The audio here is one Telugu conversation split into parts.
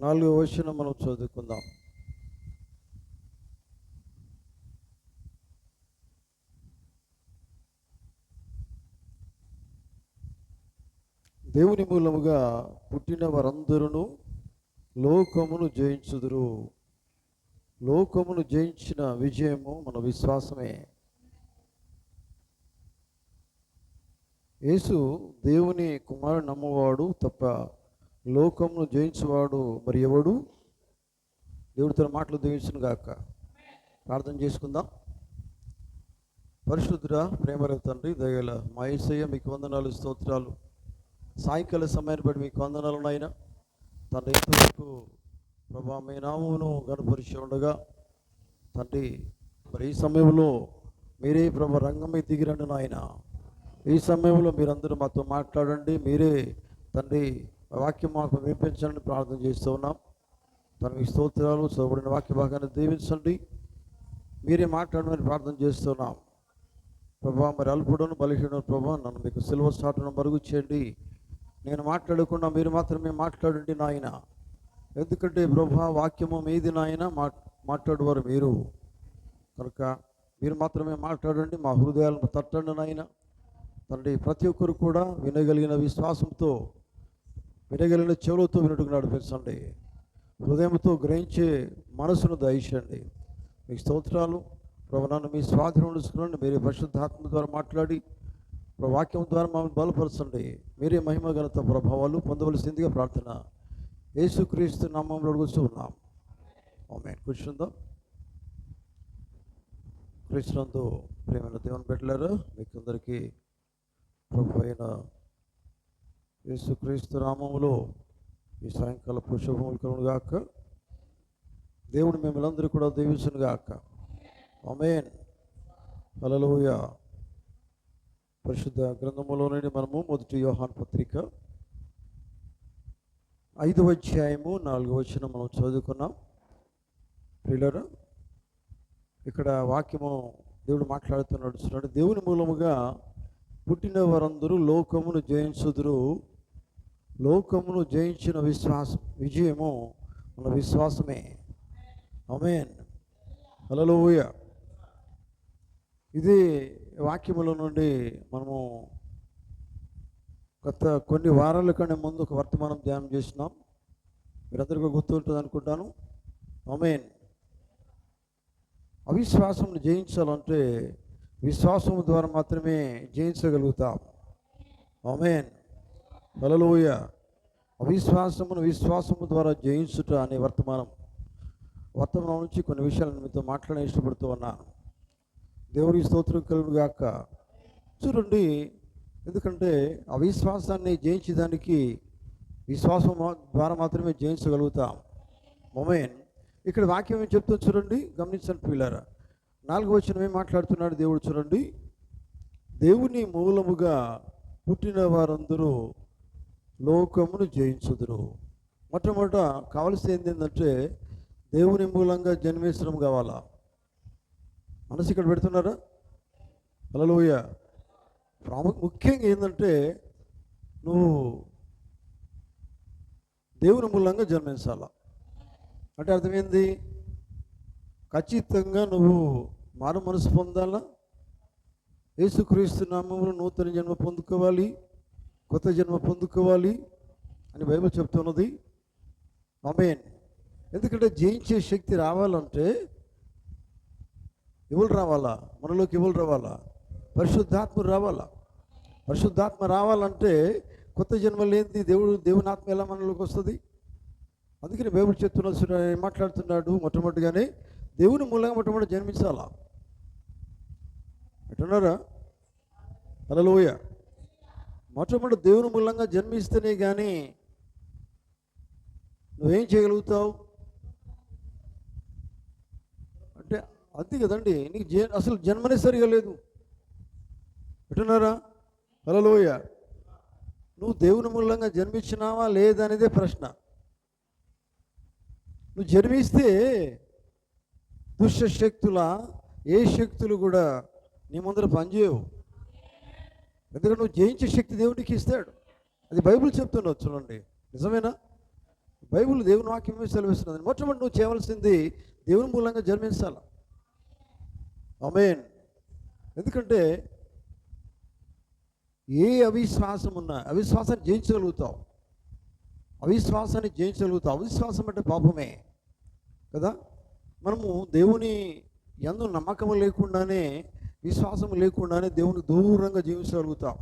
4వ వచనం మనం చదువుకుందాం. దేవుని మూలముగా పుట్టిన వారందరూ లోకమును జయించుదురు. లోకమును జయించిన విజయము మన విశ్వాసమే. యేసు దేవుని కుమారుడు నమ్మవాడు తప్ప లోకమును జయించువాడు మరి ఎవడు? దేవుడితో మాటలు దీవించును గాక. ప్రార్థన చేసుకుందాం. పరిశుద్ధుడా, ప్రేమల తండ్రి, దయగల మా యేసయ్య, మీకు వందనాలు, స్తోత్రాలు. సాయంకాల సమయాన్ని బట్టి మీకు వందనాలు నాయన. తండ్రి, ఇంతవరకు ప్రభా మీ నామమును గణపరిచి ఉండగా తండ్రి, మరి ఈ సమయంలో మీరే ప్రభా రంగమే దిగిరండి నాయన. ఈ సమయంలో మీరందరూ మాతో మాట్లాడండి. మీరే తండ్రి వాక్యం మాకు వినిపించండి ప్రార్థన చేస్తూ ఉన్నాం. తనకి స్తోత్రాలు. చదవబడిన వాక్య భాగాన్ని దీవించండి. మీరే మాట్లాడమని ప్రార్థన చేస్తున్నాం ప్రభా. మరి అల్పుడను బలహీనను ప్రభా, నన్ను మీకు సిల్వ స్టార్ట్ను మరుగు చేయండి. నేను మాట్లాడకుండా మీరు మాత్రమే మాట్లాడండి నాయన. ఎందుకంటే ప్రభా వాక్యము మీది నాయన, మాట్లాడేవారు మీరు కనుక మీరు మాత్రమే మాట్లాడండి. మా హృదయాలను తట్టండి నాయన. తండ్రి, ప్రతి ఒక్కరు కూడా వినగలిగిన విశ్వాసంతో, వినగలిగిన చెవులతో వినట్టుకు నడిపించండి. హృదయంతో గ్రహించే మనసును దయచేయండి. మీకు స్తోత్రాలు ప్రభు. నన్ను మీ స్వాధీనం ఉంచుకునండి. మీరే పరిశుద్ధాత్మ ద్వారా మాట్లాడి వాక్యం ద్వారా మమ్మల్ని బలపరచండి. మీరే మహిమ ఘనత ప్రభావాలు పొందవలసిందిగా ప్రార్థన యేసుక్రీస్తు నామములో అడుగుతూ ఉన్నాం. ఆమేన్. కూర్చుందాం. క్రీస్తునందు ప్రియమైన దేవుని బిడ్డలారా, మీకు అందరికీ ప్రభు అయిన యేసుక్రీస్తు నామములో ఈ సాయంకాల శుభములు కలుగును గాక. దేవుడు మిమ్మల్ని అందరూ కూడా దీవించును గాక. ఆమేన్. హల్లెలూయా. పరిశుద్ధ గ్రంథములో నుండి మనము 1 యోహాను పత్రిక 5వ అధ్యాయము 4వ వచనం మనం చదువుకున్నాం. ప్రియులారా, ఇక్కడ వాక్యము దేవుడు మాట్లాడుతున్నాడు. దేవుని మూలముగా పుట్టిన వారందరూ లోకమును జయించుదురు. లోకమును జయించిన విజయము మన విశ్వాసమే. ఆమేన్. హల్లెలూయా. ఇది వాక్యముల నుండి మనము గత కొన్ని వారాల కన్నా ముందు ఒక వర్తమానం ధ్యానం చేసినాం. మీరందరికీ గుర్తుంటుంది అనుకుంటాను. ఆమేన్. అవిశ్వాసమును జయించాలంటే విశ్వాసము ద్వారా మాత్రమే జయించగలుగుతాం. ఆమేన్. హల్లెలూయా. అవిశ్వాసమును విశ్వాసము ద్వారా జయించుట అనే వర్తమానం నుంచి కొన్ని విషయాలను మీతో మాట్లాడ ఇష్టపడుతూ ఉన్నాను. దేవుని స్తోత్రం కలుగును గాక. చూడండి, ఎందుకంటే అవిశ్వాసాన్ని జయించడానికి విశ్వాసం ద్వారా మాత్రమే జయించగలుగుతాం. ఆమేన్. ఇక్కడ వాక్యం ఏం చెప్తుంది చూడండి, గమనించండి ప్రియులారా. 4వ వచనం ఏం మాట్లాడుతున్నాడు దేవుడు చూడండి. దేవుని మూలముగా పుట్టిన వారందరూ లోకమును జయించుదురు. మొట్టమొదట కావలసింది ఏంటంటే దేవుని మూలంగా జన్మించడం కావాలా. మనసు ఇక్కడ పెడుతున్నారా? హల్లెలూయా. ముఖ్యంగా ఏంటంటే నువ్వు దేవుని మూలంగా జన్మించాలా. అంటే అర్థమైంది, ఖచ్చితంగా నువ్వు మారు మనసు పొందాలా. యేసుక్రీస్తు నామములో నూతన జన్మ పొందుకోవాలి, కొత్త జన్మ పొందుకోవాలి అని బైబిల్ చెప్తున్నది. ఆమేన్. ఎందుకంటే జయించే శక్తి రావాలంటే ఎవరు రావాలా? మనలోకి ఎవరు రావాలా? పరిశుద్ధాత్మ రావాలా. పరిశుద్ధాత్మ రావాలంటే కొత్త జన్మ లేనిది దేవుని ఆత్మ ఎలా మనలోకి వస్తుంది? అందుకని బైబిల్ చెప్తున్న మాట్లాడుతున్నాడు, మొట్టమొదటిగానే దేవుని మూలంగా మొట్టమొదటి జన్మించాలా. అంటున్నారా? హల్లెలూయా. మొట్టమొదటి దేవుని మూలంగా జన్మిస్తేనే కానీ నువ్వేం చేయగలుగుతావు అంటే అంతే కదండి. నీకు అసలు జన్మనే సరిగా లేదు. అంటున్నారా? హల్లెలూయా. నువ్వు దేవుని మూలంగా జన్మించినావా లేదనేదే ప్రశ్న. నువ్వు జన్మిస్తే దుష్ట శక్తుల ఏ శక్తులు కూడా నీ ముందర పనిచేయవు. ఎందుకంటే నువ్వు జయించే శక్తి దేవుడికి ఇస్తాడు. అది బైబిల్ చెప్తున్నావు చూడండి. నిజమేనా? బైబిల్ దేవుని వాక్యమే సెలవిస్తున్నది. మొట్టమొదటి నువ్వు చేయవలసింది దేవుని మూలంగా జన్మించాలి. ఆమేన్. ఎందుకంటే ఏ అవిశ్వాసం ఉన్నా అవిశ్వాసాన్ని జయించగలుగుతావు. అవిశ్వాసం అంటే పాపమే కదా. మనము దేవుని యందు నమ్మకం లేకుండానే, విశ్వాసం లేకుండానే దేవుని దూరంగా జీవించగలుగుతాం.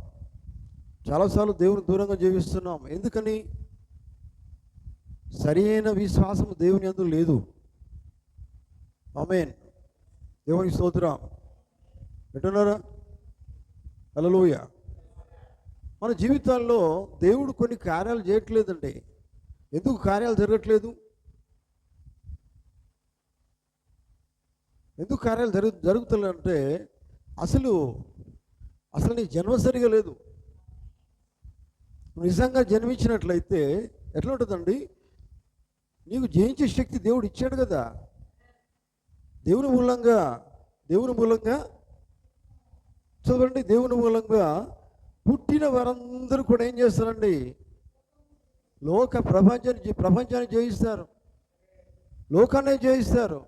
చాలాసార్లు దేవుని దూరంగా జీవిస్తున్నాం. ఎందుకని? సరైన విశ్వాసం దేవుని యందు లేదు. ఆమేన్. దేవునికి స్తోత్రం. ఎట్టున్నారా? హల్లెలూయా. మన జీవితాల్లో దేవుడు కొన్ని కార్యాలు చేయట్లేదండి. ఎందుకు కార్యాలు జరగట్లేదు? ఎందుకు కార్యాలు జరుగుతున్నాయంటే అసలు నీ జన్మ సరిగా లేదు. నిజంగా జన్మించినట్లయితే ఎట్లా ఉంటుందండి? నీకు జయించే శక్తి దేవుడు ఇచ్చాడు కదా. దేవుని మూలంగా చదవండి. దేవుని మూలంగా పుట్టిన వారందరూ కూడా ఏం చేస్తారండి? ప్రపంచాన్ని జయిస్తారు, లోకాన్ని జయిస్తారు.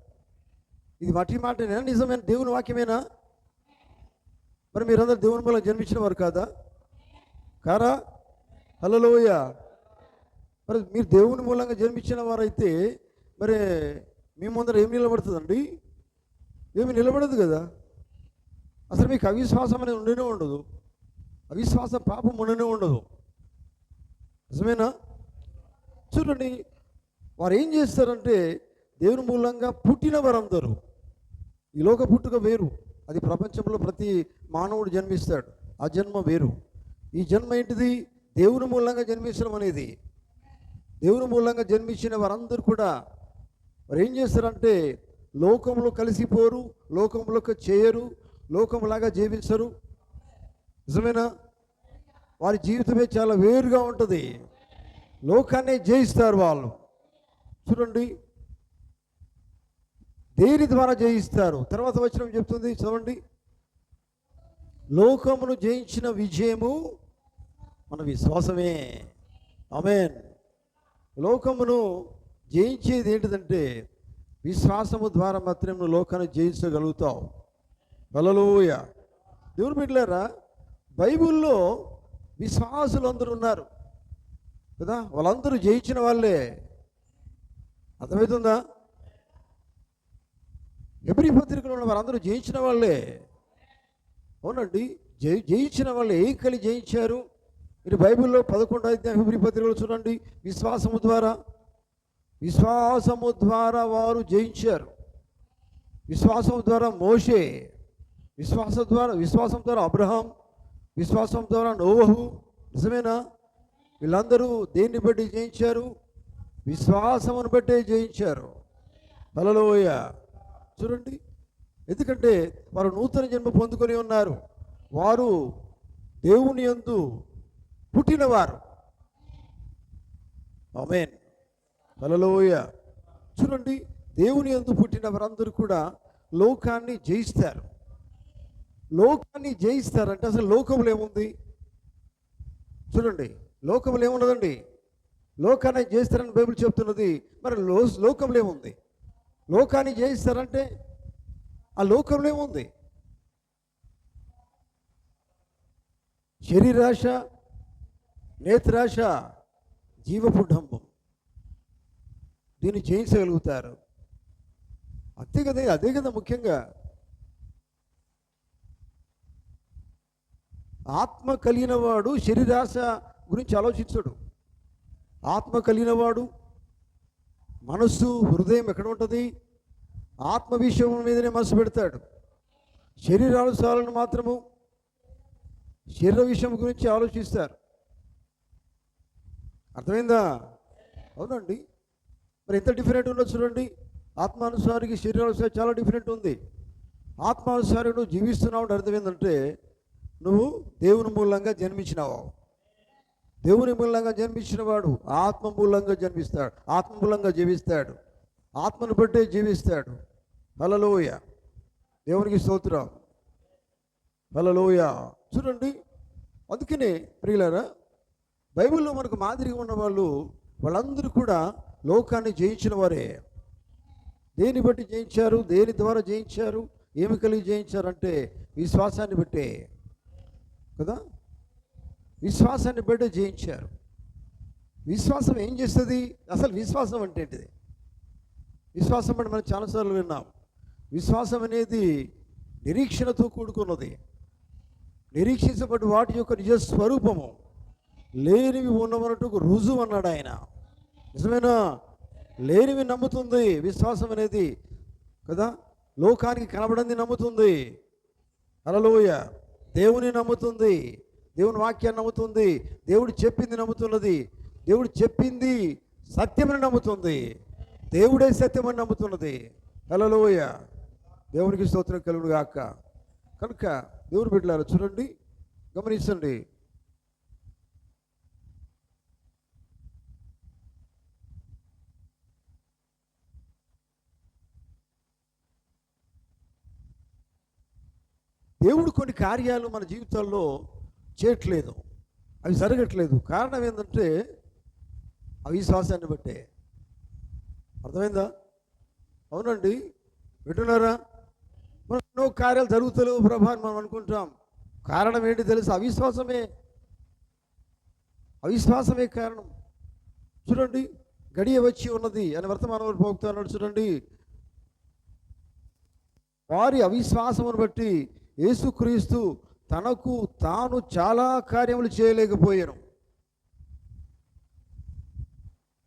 ఇది మట్టి మాటనేనా? నిజమైన దేవుని వాక్యమేనా? మరి మీరందరూ దేవుని మూలంగా జన్మించిన వారు కారా? హల్లెలూయా. మరి మీరు దేవుని మూలంగా జన్మించిన వారైతే మరి మీ ముందర ఏమి నిలబడుతుందండి? ఏమి నిలబడదు కదా. అసలు మీకు అవిశ్వాసం అనేది ఉండనే ఉండదు. అవిశ్వాస పాపం ఉండనే ఉండదు. నిజమేనా? చూడండి, వారు ఏం చేస్తారంటే దేవుని మూలంగా పుట్టిన వారందరూ, ఈ లోక పుట్టుక వేరు, అది ప్రపంచంలో ప్రతి మానవుడు జన్మిస్తాడు. ఆ జన్మ వేరు. ఈ జన్మ ఏంటిది? దేవుని మూలంగా జన్మించడం అనేది. దేవుని మూలంగా జన్మించిన వారందరూ కూడా మరి ఏం చేస్తారంటే లోకంలో కలిసిపోరు, లోకంలోకి చేయరు, లోకంలాగా జీవించరు. నిజమేనా? వారి జీవితమే చాలా వేరుగా ఉంటుంది. లోకాన్ని జయిస్తారు వాళ్ళు. చూడండి, దేని ద్వారా జయిస్తారు? తర్వాత వచనం చెప్తుంది, చదవండి. లోకమును జయించిన విజయము మన విశ్వాసమే. ఆమేన్. లోకమును జయించేది ఏంటిదంటే విశ్వాసము ద్వారా మాత్రమే నువ్వు లోకాన్ని జయించగలుగుతావు. హల్లెలూయా. దేవుని బిడ్డలారా, బైబిల్లో విశ్వాసులు అందరూ ఉన్నారు కదా. వాళ్ళందరూ జయించిన వాళ్ళే. అర్థమవుతుందా? హెబ్రీ పత్రికలో ఉన్న వారందరూ జయించిన వాళ్ళే. అవునండి, జయించిన వాళ్ళే. ఏం కలిగి జయించారు? మీరు బైబిల్లో 11వ అధ్యాయం హెబ్రీ పత్రికలో చూడండి. విశ్వాసము ద్వారా వారు జయించారు. విశ్వాసం ద్వారా మోషే, విశ్వాసం ద్వారా అబ్రహాం, విశ్వాసం ద్వారా నోవహు. నిజమేనా? వీళ్ళందరూ దేన్ని బట్టి జయించారు? విశ్వాసమును బట్టే జయించారు. హల్లెలూయా. చూడండి, ఎందుకంటే వారు నూతన జన్మ పొందుకొని ఉన్నారు. వారు దేవుని యందు పుట్టినవారు. ఆమేన్. హల్లెలూయా. చూడండి, దేవుని యందు పుట్టిన వారందరూ కూడా లోకాన్ని జయిస్తారు. లోకాన్ని జయిస్తారంటే అసలు లోకంలో ఏముంది? చూడండి, లోకంలో ఏమున్నదండి? లోకాన్ని జయిస్తారని బైబిల్ చెప్తున్నది. మరి లోకంలో ఏముంది? లోకాన్ని జయిస్తారంటే ఆ లోకంలో ఏముంది? శరీరాశ, నేత్రాశ, జీవపు డంబం. దీన్ని జయించగలుగుతారు. అదే కదా ముఖ్యంగా. ఆత్మ కలిగిన వాడు శరీరాశ గురించి ఆలోచించడు. ఆత్మ కలిగిన వాడు మనస్సు, హృదయం ఎక్కడ ఉంటుంది? ఆత్మ విషయం మీదనే మనసు పెడతాడు. శరీరానుసారాలను మాత్రము శరీర విషయం గురించి ఆలోచిస్తారు. అర్థమైందా? అవునండి. మరి ఎంత డిఫరెంట్ ఉన్నది చూడండి. ఆత్మానుసారికి శరీరానుసారి చాలా డిఫరెంట్ ఉంది. ఆత్మానుసారి నువ్వు జీవిస్తున్నావు అంటే అర్థం ఏంటంటే నువ్వు దేవుని మూలంగా జన్మించినావు. దేవుని మూలంగా జన్మించిన వాడు ఆత్మ మూలంగా జన్మిస్తాడు, ఆత్మ మూలంగా జీవిస్తాడు, ఆత్మను బట్టే జీవిస్తాడు. హల్లెలూయా. దేవునికి స్తోత్రం. హల్లెలూయా. చూడండి, అందుకనే ప్రియులారా, బైబిల్లో మనకు మాదిరిగా ఉన్న వాళ్ళందరూ కూడా లోకాన్ని జయించిన వారే. దేని బట్టి జయించారు? దేని ద్వారా జయించారు? ఏమి కలిగి జయించారంటే విశ్వాసాన్ని బట్టే కదా. విశ్వాసాన్ని బట్టే జయించారు. విశ్వాసం ఏం చేస్తుంది? అసలు విశ్వాసం అంటే ఏంటిది? విశ్వాసం అంటే మనం చాలాసార్లు విన్నాం. విశ్వాసం అనేది నిరీక్షణతో కూడుకున్నది. నిరీక్షించబడి వాటి యొక్క నిజ స్వరూపము, లేనివి ఉన్నవన్నట్టు రుజువు అన్నాడు ఆయన. నిజమేనా? లేనివి నమ్ముతుంది విశ్వాసం అనేది కదా. లోకానికి కనబడింది నమ్ముతుంది. హల్లెలూయా. దేవుని నమ్ముతుంది, దేవుని వాక్యాన్ని నమ్ముతుంది, దేవుడు చెప్పింది నమ్ముతున్నది. దేవుడు చెప్పింది సత్యమని నమ్ముతుంది, దేవుడే సత్యమని నమ్ముతున్నది. హల్లెలూయా. దేవునికి స్తోత్రం కలుగును గాక. కనుక దేవుని బిడ్డలారా చూడండి, గమనించండి. దేవుడు కొన్ని కార్యాలు మన జీవితాల్లో చేయట్లేదు, అవి జరగట్లేదు. కారణం ఏంటంటే అవిశ్వాసాన్ని బట్టే. అర్థమైందా? అవునండి, వింటున్నారా? మనం ఎన్నో కార్యాలు జరుగుతలేవు ప్రభా అని మనం అనుకుంటాం. కారణం ఏంటి తెలుసు? అవిశ్వాసమే. అవిశ్వాసమే కారణం. చూడండి, గడియ వచ్చి ఉన్నది అని వర్తమానం పోగుతున్నాడు. చూడండి, వారి అవిశ్వాసమును బట్టి యేసుక్రీస్తు తనకు తాను చాలా కార్యములు చేయలేకపోయాను.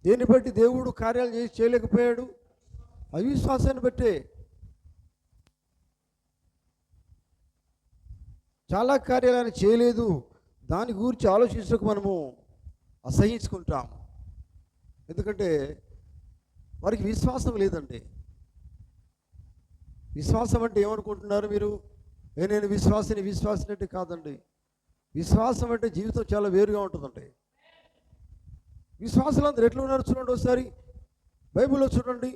దేన్ని బట్టి దేవుడు కార్యాలు చేయలేకపోయాడు? అవిశ్వాసాన్ని బట్టే. చాలా కార్యాలు ఆయన చేయలేదు. దాని గురించి ఆలోచించక మనము అసహించుకుంటాం. ఎందుకంటే వారికి విశ్వాసం లేదండి. విశ్వాసం అంటే ఏమనుకుంటున్నారు మీరు? నేను విశ్వాసిని అంటే కాదండి. విశ్వాసం అంటే జీవితం చాలా వేరుగా ఉంటుందండి. విశ్వాసులు అందరూ ఎట్లా ఉన్నారు చూడండి ఒకసారి. బైబిల్లో చూడండి,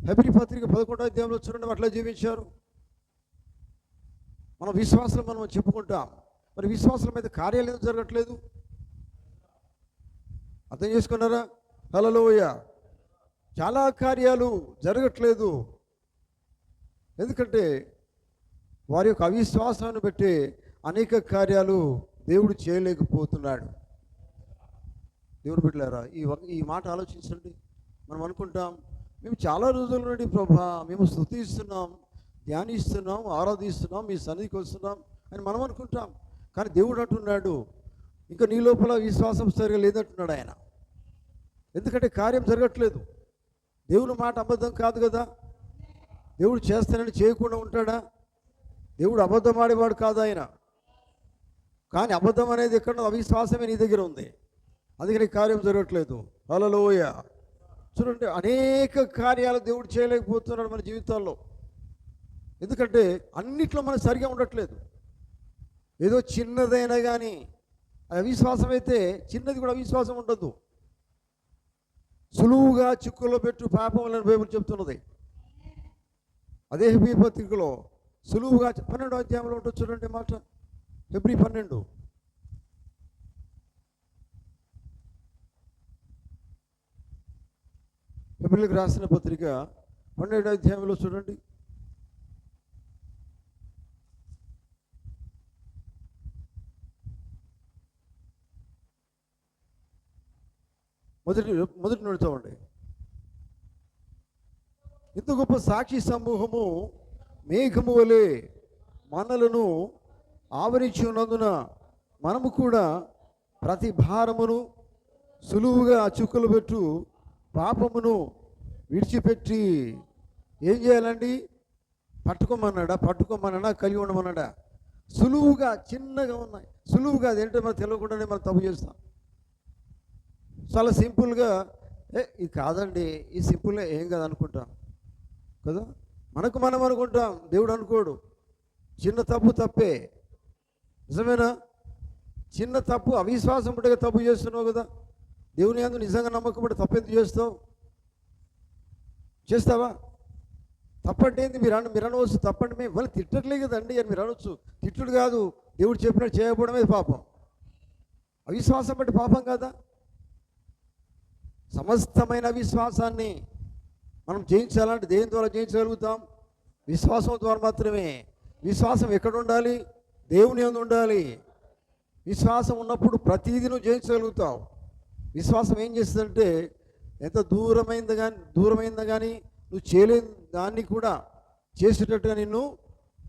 హెబ్రీ పత్రిక 11వ అధ్యాయంలో చూడండి, అట్లా జీవించారు. మన విశ్వాసం మనం చెప్పుకుంటాం, మరి విశ్వాసం మీద కార్యాలు ఎందుకు జరగట్లేదు? అర్థం చేసుకున్నారా? హల్లెలూయా. చాలా కార్యాలు జరగట్లేదు. ఎందుకంటే వారి యొక్క అవిశ్వాసాన్ని బట్టి అనేక కార్యాలు దేవుడు చేయలేకపోతున్నాడు. దేవుడు బిడ్డలారా, ఈ మాట ఆలోచించండి. మనం అనుకుంటాం, మేము చాలా రోజుల నుండి ప్రభా మేము స్తుతిస్తున్నాం, ధ్యానిస్తున్నాం, ఆరాధిస్తున్నాం, మీ సన్నిధికి వస్తున్నాం అని మనం అనుకుంటాం. కానీ దేవుడు అంటున్నాడు, ఇంకా నీ లోపల విశ్వాసం సరిగా లేదంటున్నాడు ఆయన. ఎందుకంటే కార్యం జరగట్లేదు. దేవుని మాట అబద్ధం కాదు కదా. దేవుడు చేస్తానని చేయకుండా ఉంటాడా? దేవుడు అబద్ధం ఆడేవాడు కాదు ఆయన. కానీ అబద్ధం అనేది ఎక్కడ? అవిశ్వాసమే నీ దగ్గర ఉంది, అందుకని కార్యం జరగట్లేదు. హల్లెలూయా. చూడండి, అనేక కార్యాలు దేవుడు చేయలేకపోతున్నాడు మన జీవితాల్లో. ఎందుకంటే అన్నిట్లో మనం సరిగా ఉండట్లేదు. ఏదో చిన్నదైనా కానీ అవిశ్వాసం అయితే చిన్నది కూడా అవిశ్వాసం ఉండదు. సులువుగా చిక్కుల్లో పెట్టు పాపం వలన బైబిల్ చెప్తున్నది. అదే హెబ్రీ పత్రికలో సులువుగా 12వ అధ్యాయంలో ఉంటుంది చూడండి మాట. హెబ్రీ 12 హెబ్రీలకు రాసిన పత్రిక 12వ అధ్యాయంలో చూడండి. మొదటి నుండి చదవండి. ఇంత గొప్ప సాక్షి సమూహము మేఘము వలె మనలను ఆవరించి ఉన్నందున మనము కూడా ప్రతి భారమును సులువుగా చుక్కలు పెట్టు పాపమును విడిచిపెట్టి ఏం చేయాలండి? పట్టుకోమన్నాడా కలిగి ఉండమన్నాడా? సులువుగా చిన్నగా ఉన్నాయి. సులువుగా అదేంటో మనకు తెలియకుండానే మనం తప్పు చేస్తాం. చాలా సింపుల్గా ఇది కాదండి, ఈ సింపుల్గా ఏం కాదు అనుకుంటాం కదా. మనకు మనం అనుకుంటాం, దేవుడు అనుకోడు. చిన్న తప్పు తప్పే, నిజమేనా? చిన్న తప్పు అవిశ్వాసం పుట్టగా తప్పు చేస్తున్నావు కదా. దేవుని యందు నిజంగా నమ్మకం పడి తప్పు ఎందుకు చేస్తావా? తప్పంటే ఏంది? మీరు అనవచ్చు తప్పండి, మేము వాళ్ళు తిట్టట్లే కదండి అని మీరు అనొచ్చు. తిట్టుడు కాదు, దేవుడు చెప్పినట్టు చేయకపోవడమే పాపం. అవిశ్వాసం బట్టి పాపం కాదా? సమస్తమైన విశ్వాసాన్ని మనం జయించాలంటే దేని ద్వారా జయించగలుగుతాం? విశ్వాసం ద్వారా మాత్రమే. విశ్వాసం ఎక్కడ ఉండాలి? దేవుని యందు ఉండాలి. విశ్వాసం ఉన్నప్పుడు ప్రతిదీ నువ్వు జయించగలుగుతావు. విశ్వాసం ఏం చేస్తుందంటే ఎంత దూరమైందా కానీ నువ్వు చేయలేని దాన్ని కూడా చేసేటట్టుగా నిన్ను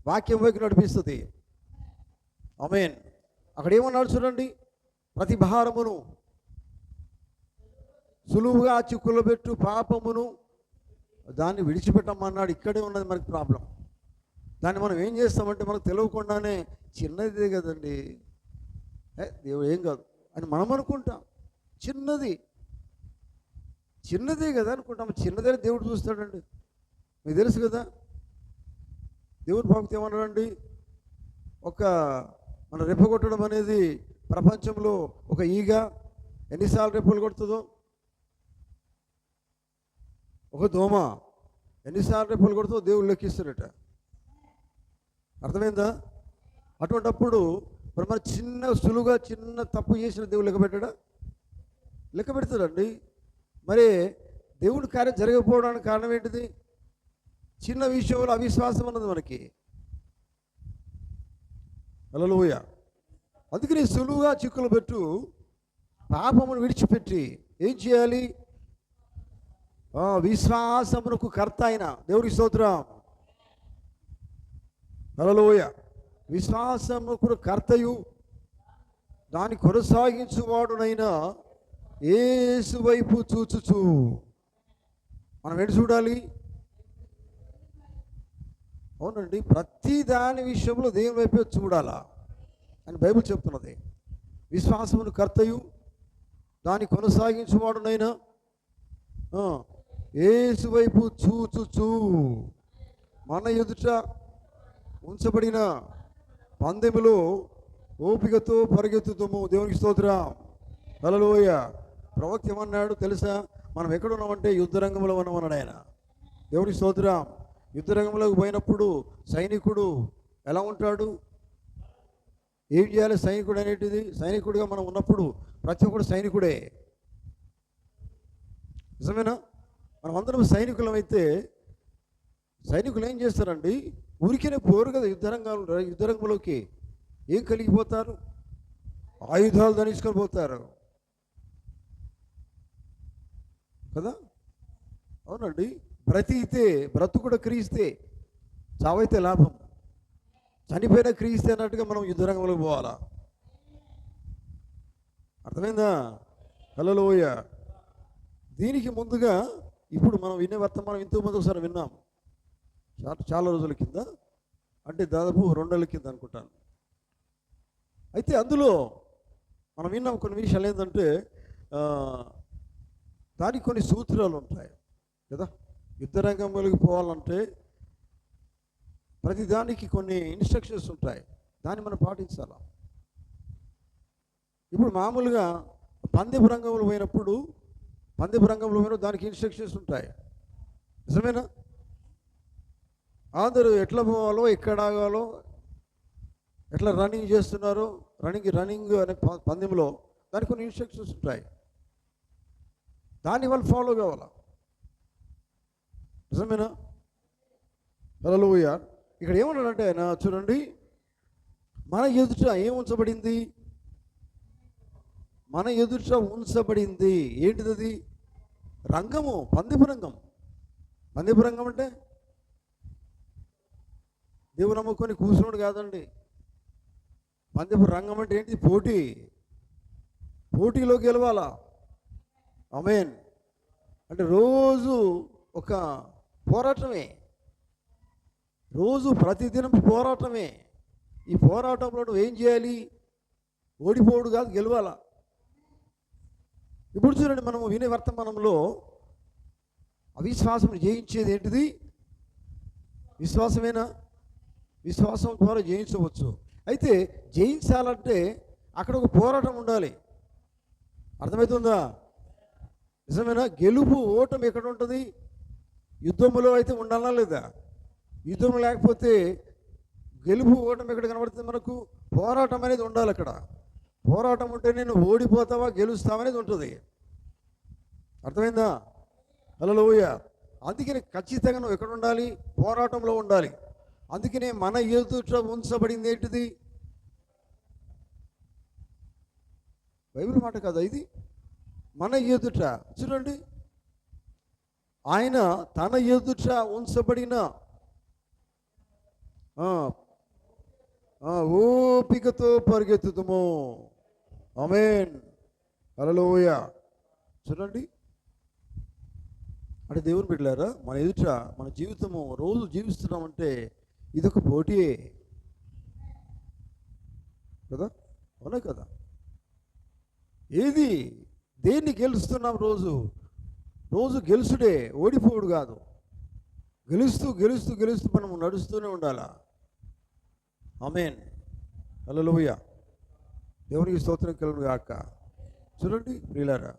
వాక్యం వైపు నడిపిస్తుంది. ఆమేన్. అక్కడ ఏమన్నాడు చూడండి, ప్రతి భారమును సులువుగా చిక్కులో పెట్టు పాపమును దాన్ని విడిచిపెట్టమన్నాడు. ఇక్కడే ఉన్నది మనకి ప్రాబ్లం. దాన్ని మనం ఏం చేస్తామంటే మనకు తెలియకుండానే చిన్నదే కదండి, దేవుడు ఏం కాదు అని మనం అనుకుంటాం. చిన్నదే కదా అనుకుంటాం. చిన్నదే దేవుడు చూస్తాడండి. మీకు తెలుసు కదా, దేవుడి భక్తి ఏమన్నాడండి, మన రెప్పగొట్టడం అనేది ప్రపంచంలో ఒక ఈగ ఎన్నిసార్లు రెప్పలు కొడుతుందో, ఒక దోమ ఎన్నిసార్లు రెప్పలు కొడుతుందో దేవుడు లెక్కిస్తాడట. అర్థమైందా? అటువంటప్పుడు మరి మన సులువుగా చిన్న తప్పు చేసిన దేవుడు లెక్క పెడతాడండి. మరి దేవుడి కార్యం జరగకపోవడానికి కారణం ఏంటిది? చిన్న విషయంలో అవిశ్వాసం ఉన్నది మనకి. హల్లెలూయా. అందుకని సులువుగా చిక్కులు పెట్టు పాపమును విడిచిపెట్టి ఏం చేయాలి? విశ్వాసమునకు కర్త అయిన దేవుడికి స్తోత్రం. హల్లెలూయా. విశ్వాసమునకు కర్తయు దాన్ని కొనసాగించువాడునైనా యేసు వైపు చూచుచు. మనం ఏంటి చూడాలి? అవునండి, ప్రతి దాని విషయంలో దేవుని వైపు చూడాలా అని బైబిల్ చెప్తున్నది. విశ్వాసమును కర్తయు దాన్ని కొనసాగించువాడునైనా యేసు వైపు చూచుచు మన ఎదుట ఉంచబడిన పందెములో ఓపికతో పరిగెత్తుతాము. దేవునికి స్తోత్రం. హల్లెలూయా. ప్రవక్త ఏమన్నాడు తెలుసా? మనం ఎక్కడున్నామంటే యుద్ధరంగంలో ఉన్నామన్నాడు ఆయన. దేవునికి స్తోత్రం. యుద్ధరంగంలోకి పోయినప్పుడు సైనికుడు ఎలా ఉంటాడు? ఏం చేయాలి? సైనికుడు అనేటిది, సైనికుడిగా మనం ఉన్నప్పుడు ప్రతి ఒక్కడు సైనికుడే. నిజమేనా? మనం అందరం సైనికులమైతే సైనికులు ఏం చేస్తారండి? ఊరికేనే పోరు కదా యుద్ధరంగంలోకి. ఏం కలిగిపోతారు? ఆయుధాలు ధరించుకొని పోతారు కదా. అవునండి. బ్రతుకుడు క్రీస్తే, చావైతే లాభం. చనిపోయిన క్రీస్తే అన్నట్టుగా మనం యుద్ధరంగంలోకి పోవాలా. అర్థమైందా? హల్లెలూయా. దీనికి ముందుగా ఇప్పుడు మనం వినే వర్తమానం ఇంతకుముందు ఒకసారి విన్నాం, చాలా రోజుల కింద, అంటే దాదాపు 2 నెలల కింద అనుకుంటాను. అయితే అందులో మనం విన్నాం కొన్ని విషయాలు. ఏంటంటే దానికి కొన్ని సూత్రాలు ఉంటాయి కదా. యుద్ధరంగంలోకి పోవాలంటే ప్రతిదానికి కొన్ని ఇన్స్ట్రక్షన్స్ ఉంటాయి, దాన్ని మనం పాటించాలా. ఇప్పుడు మామూలుగా పందెపు రంగంలో పోయినప్పుడు దానికి ఇన్స్ట్రక్షన్స్ ఉంటాయి. నిజమేనా? అందరూ ఎట్లా పోవాలో, ఎక్కడ ఆగాలో, ఎట్లా రన్నింగ్ చేస్తున్నారో, రన్నింగ్ అనే పందెంలో దానికి కొన్ని ఇన్స్ట్రక్షన్స్ ఉంటాయి. దాన్ని వాళ్ళు ఫాలో కావాలా. నిజమేనా? హల్లెలూయా. ఇక్కడ ఏమన్నాడంటే ఆయన చూడండి, మన ఎదుట ఏం ఉంచబడింది? మన ఎదుట ఉంచబడింది ఏంటిది? అది రంగము, పందెపు రంగం. పందెపు రంగం అంటే దేవుడు నమ్ముకొని కూర్చున్నాడు కాదండి. పందెపు రంగం అంటే ఏంటి? పోటీలో గెలవాలా. ఆమేన్. అంటే రోజు ఒక పోరాటమే, ప్రతిదినం పోరాటమే. ఈ పోరాటంలో నువ్వు ఏం చేయాలి? ఓడిపోడు కాదు, గెలవాలా. ఇప్పుడు చూడండి, మనము వినే వర్తమానంలో అవిశ్వాసం జయించేది ఏంటిది? విశ్వాసమేనా? విశ్వాసం ద్వారా జయించవచ్చు. అయితే జయించాలంటే అక్కడ ఒక పోరాటం ఉండాలి. అర్థమవుతుందా? నిజమేనా? గెలుపు ఓటమి ఎక్కడ ఉంటుంది? యుద్ధంలో అయితే ఉండాలా లేదా? యుద్ధం లేకపోతే గెలుపు ఓటమి ఎక్కడ కనబడుతుంది మనకు? పోరాటం అనేది ఉండాలి. అక్కడ పోరాటం ఉంటే నేను ఓడిపోతావా గెలుస్తావా అనేది ఉంటుంది. అర్థమైందా? హల్లెలూయా. అందుకని ఖచ్చితంగా నువ్వు ఎక్కడ ఉండాలి? పోరాటంలో ఉండాలి. అందుకనే మన ఎదుట ఉంచబడింది ఏంటిది? బైబిల్ మాట కదా ఇది. మన ఎదుట చూడండి, ఆయన తన ఎదుట ఉంచబడిన ఓపికతో పరిగెత్తుతాము. ఆమేన్. హల్లెలూయా. చూడండి, అంటే దేవుని బిడ్డలారా, మన ఎదుట మన జీవితము రోజు జీవిస్తున్నామంటే ఇదొక పోటీయే కదా, అవునా కదా? ఏది దేన్ని గెలుస్తున్నాం? రోజు రోజు గెలుసుడే, ఓడిపోవుడు కాదు. గెలుస్తూ గెలుస్తూ గెలుస్తూ మనం నడుస్తూనే ఉండాలా. ఆమేన్. హల్లెలూయా. దేవునికి స్తోత్రం కలుగును గాక. చూడండి ప్రియులారా,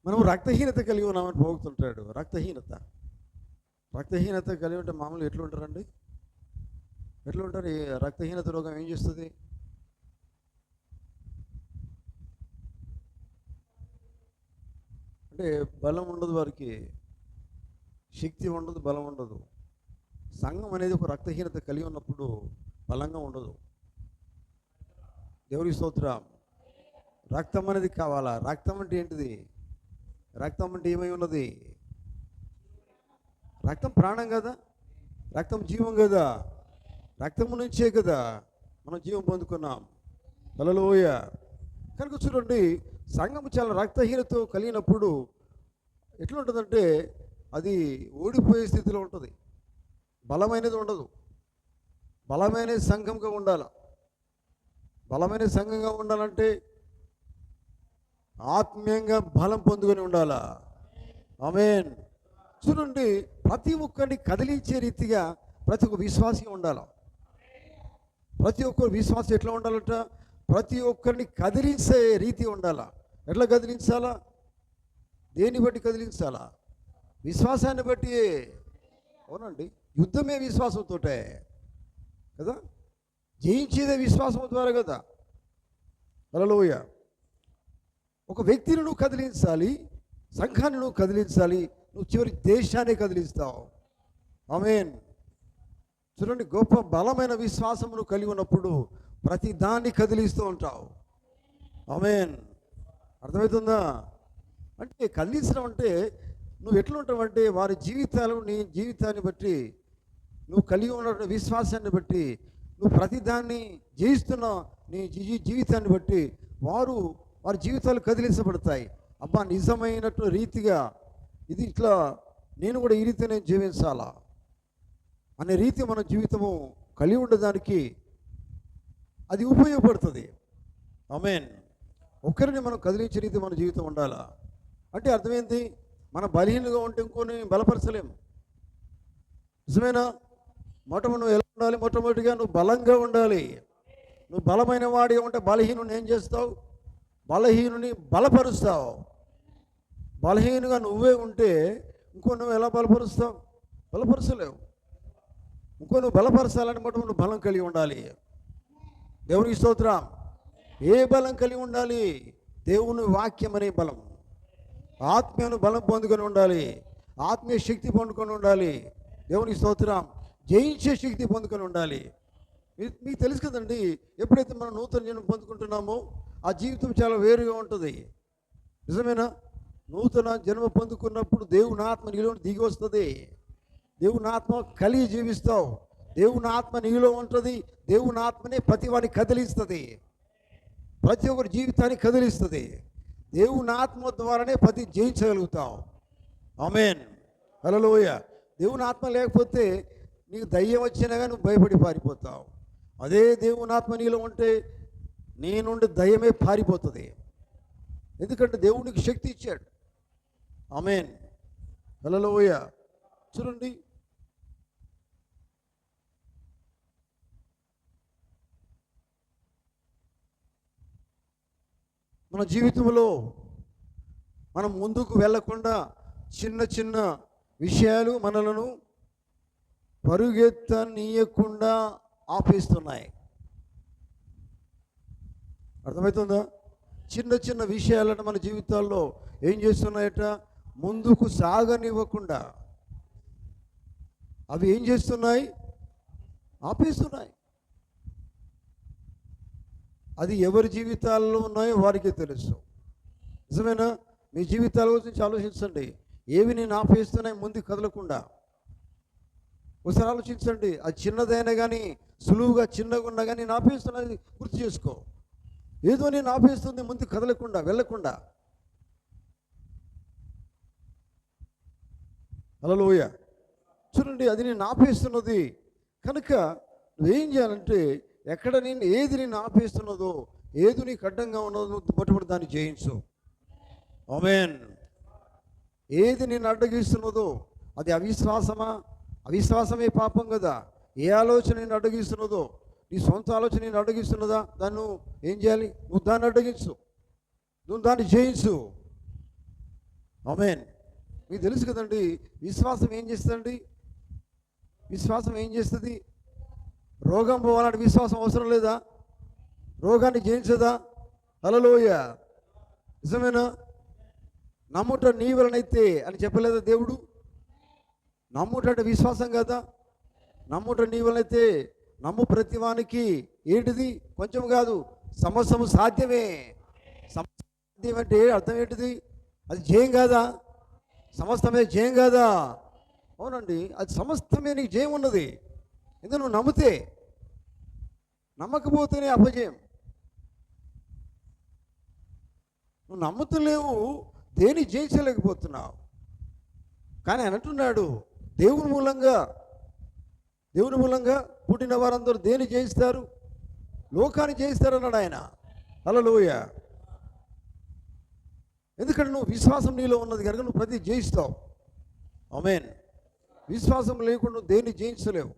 మనం రక్తహీనత కలిగి ఉన్నామని పోగుతుంటాడు. రక్తహీనత కలిగి ఉంటే మామూలు ఎట్లా ఉంటారండి? ఎట్లా ఉంటారు? ఈ రక్తహీనత రోగం ఏం చేస్తుంది? అంటే బలం ఉండదు, వారికి శక్తి ఉండదు, బలం ఉండదు. సంఘం అనేది ఒక రక్తహీనత కలిగి ఉన్నప్పుడు బలంగా ఉండదు. దేవుని స్తోత్రం. రక్తం అనేది కావాలా? రక్తం అంటే ఏంటిది? రక్తం అంటే ఏమై ఉన్నది? రక్తం ప్రాణం కదా, రక్తం జీవం కదా. రక్తము నుంచే కదా మనం జీవం పొందుకున్నాం. హల్లెలూయా. కనుక చూడండి, సంఘం చాలా రక్తహీనత కలిగినప్పుడు ఎట్లా ఉంటుందంటే అది ఓడిపోయే స్థితిలో ఉంటుంది. బలమైనది ఉండదు. బలమైన సంఘంగా ఉండాలి. బలమైన సంఘంగా ఉండాలంటే ఆత్మీయంగా బలం పొందుకొని ఉండాలా. ఆమేన్. చూడండి, ప్రతి ఒక్కరిని కదిలించే రీతిగా ప్రతి ఒక్క విశ్వాసి ఉండాలి. ప్రతి ఒక్కరు విశ్వాసం ఎట్లా ఉండాలంట? ప్రతి ఒక్కరిని కదిలించే రీతి ఉండాలా. ఎట్లా కదిలించాలా? దేన్ని బట్టి కదిలించాలా? విశ్వాసాన్ని బట్టి. అవునండి, యుద్ధమే విశ్వాసంతోటే కదా, జయించేదే విశ్వాసం ద్వారా కదా. హల్లెలూయా. ఒక వ్యక్తిని నువ్వు కదిలించాలి, సంఘాన్ని నువ్వు కదిలించాలి, నువ్వు చివరి దేశాన్ని కదిలిస్తావు. ఆమేన్. చూడండి, గొప్ప బలమైన విశ్వాసమును కలిగి ఉన్నప్పుడు ప్రతి దాన్ని కదిలిస్తూ ఉంటావు. ఆమేన్. అర్థమవుతుందా? అంటే కదిలించడం అంటే నువ్వు ఎట్లా ఉంటావు అంటే వారి జీవితాలు, నీ జీవితాన్ని బట్టి, నువ్వు కలిగి ఉన్న విశ్వాసాన్ని బట్టి, నువ్వు ప్రతిదాన్ని జయిస్తున్న నీ జీవితాన్ని బట్టి వారి జీవితాలు కదిలించబడతాయి. అబ్బా, నిజమైనట్టు రీతిగా ఇది ఇట్లా నేను కూడా ఈ రీతిని జీవించాలా అనే రీతి మన జీవితము కలిగి ఉండడానికి అది ఉపయోగపడుతుంది. ఆమేన్. ఒక్కరిని మనం కదిలించే రీతి మన జీవితం ఉండాలా. అంటే అర్థమైంది, మన బలహీనంగా ఉంటే ఇంకొని బలపరచలేము. నిజమేనా? నువ్వు ఎలా ఉండాలి? మొట్టమొదటిగా నువ్వు బలంగా ఉండాలి. నువ్వు బలమైన వాడిగా ఉంటే బలహీనుని ఏం చేస్తావు? బలహీనుని బలపరుస్తావు. బలహీనుగా నువ్వే ఉంటే నువ్వు ఎలా బలపరుస్తావు? బలపరచలేవు. నువ్వు బలపరచాలని మటు నువ్వు బలం కలిగి ఉండాలి. దేవునికి స్తోత్రం. ఏ బలం కలిగి ఉండాలి? దేవుని వాక్యం అనే బలం. ఆత్మీయను బలం పొందుకొని ఉండాలి. ఆత్మీయ శక్తి పొందుకొని ఉండాలి. దేవునికి స్తోత్రం. జయించే శక్తి పొందుకొని ఉండాలి. మీకు తెలుసు కదండి, ఎప్పుడైతే మనం నూతన జన్మ పొందుకుంటున్నామో ఆ జీవితం చాలా వేరుగా ఉంటుంది. నిజమేనా? నూతన జన్మ పొందుకున్నప్పుడు దేవుని ఆత్మ నీలో దిగి వస్తుంది. దేవుని ఆత్మ కలిగి జీవిస్తావు. దేవుని ఆత్మ నీలో ఉంటుంది. దేవుని ఆత్మనే ప్రతి వాడిని కదిలిస్తుంది. ప్రతి ఒక్కరి జీవితాన్ని కదిలిస్తుంది. దేవుని ఆత్మ ద్వారానే ప్రతి జయించగలుగుతావు. ఆమేన్. హల్లెలూయా. దేవుని ఆత్మ లేకపోతే నీకు దయ్యం వచ్చినా కానీ నువ్వు భయపడి పారిపోతావు. అదే దేవుని ఆత్మ నీలో ఉంటే నీ నుండి దయ్యమే పారిపోతుంది. ఎందుకంటే దేవునికి శక్తి ఇచ్చాడు. ఆమేన్. హల్లెలూయా. చూడండి, మన జీవితంలో మనం ముందుకు వెళ్ళకుండా చిన్న చిన్న విషయాలు మనలను పరుగెత్తనీయకుండా ఆపేస్తున్నాయి. అర్థమవుతుందా? చిన్న చిన్న విషయాలను మన జీవితాల్లో ఏం చేస్తున్నాయట? ముందుకు సాగనివ్వకుండా అవి ఏం చేస్తున్నాయి? ఆపేస్తున్నాయి. అది ఎవరి జీవితాల్లో ఉన్నాయో వారికే తెలుసు. నిజమేనా? మీ జీవితాల గురించి ఆలోచించండి. ఏవి నేను ఆపేస్తున్నాయి ముందుకు కదలకుండా? ఒకసారి ఆలోచించండి. అది చిన్నదైనా కానీ, సులువుగా చిన్నగా ఉన్నా కానీ నేను ఆపేస్తున్నది గుర్తు చేసుకో. ఏదో నేను ఆపేస్తుంది ముందుకు కదలకుండా, వెళ్ళకుండా. హల్లెలూయా. చూడండి, అది నేను ఆపేస్తున్నది కనుక నువ్వేం చేయాలంటే, ఎక్కడ ఏది నేను ఆపేస్తున్నదో, ఏది నీకు అడ్డంగా ఉన్నదో పట్టుబడి దాన్ని జయించు. ఆమేన్. ఏది నేను అడ్డగిస్తున్నదో అది అవిశ్వాసమా? అవిశ్వాసమే పాపం కదా. ఏ ఆలోచన నేను అడ్డగిస్తున్నదో, నీ సొంత ఆలోచన నేను అడ్డగిస్తున్నదా, దాన్ని నువ్వు ఏం చేయాలి? నువ్వు దాన్ని అడ్డగించు, నువ్వు దాన్ని జయించు. ఆమేన్. మీకు తెలుసు కదండి, విశ్వాసం ఏం చేస్తుందండి? విశ్వాసం ఏం చేస్తుంది? రోగం పోవాలంటే విశ్వాసం అవసరం లేదా? రోగాన్ని జయించదా? హల్లెలూయా. నిజమేనా? నమ్ముట నీ వలనైతే అని చెప్పలేదా దేవుడు? నమ్ముట అంటే విశ్వాసం కదా. నమ్ముట నీ వలనైతే, నమ్ము ప్రతివానికి ఏంటిది? కొంచెం కాదు, సమస్తము సాధ్యమే. సాధ్యం అంటే అర్థం ఏంటిది? అది జయం కాదా? సమస్తమే జయం కాదా? అవునండి, అది సమస్తమే నీకు జయం ఉన్నది. ఎందుకు? నువ్వు నమ్మితే. నమ్మకపోతేనే అపజయం. నువ్వు నమ్ముతలేవు, దేని జయించలేకపోతున్నావు. కానీ అంటున్నాడు, దేవుని మూలంగా పుట్టిన వారందరూ దేని జయిస్తారు? లోకాన్ని జయిస్తారు అన్నాడు ఆయన. హల్లెలూయా. ఎందుకంటే నువ్వు విశ్వాసం నీలో ఉన్నది కనుక నువ్వు ప్రతి జయిస్తావు. ఆమేన్. విశ్వాసం లేకుండా నువ్వు దేన్ని జయించలేవు.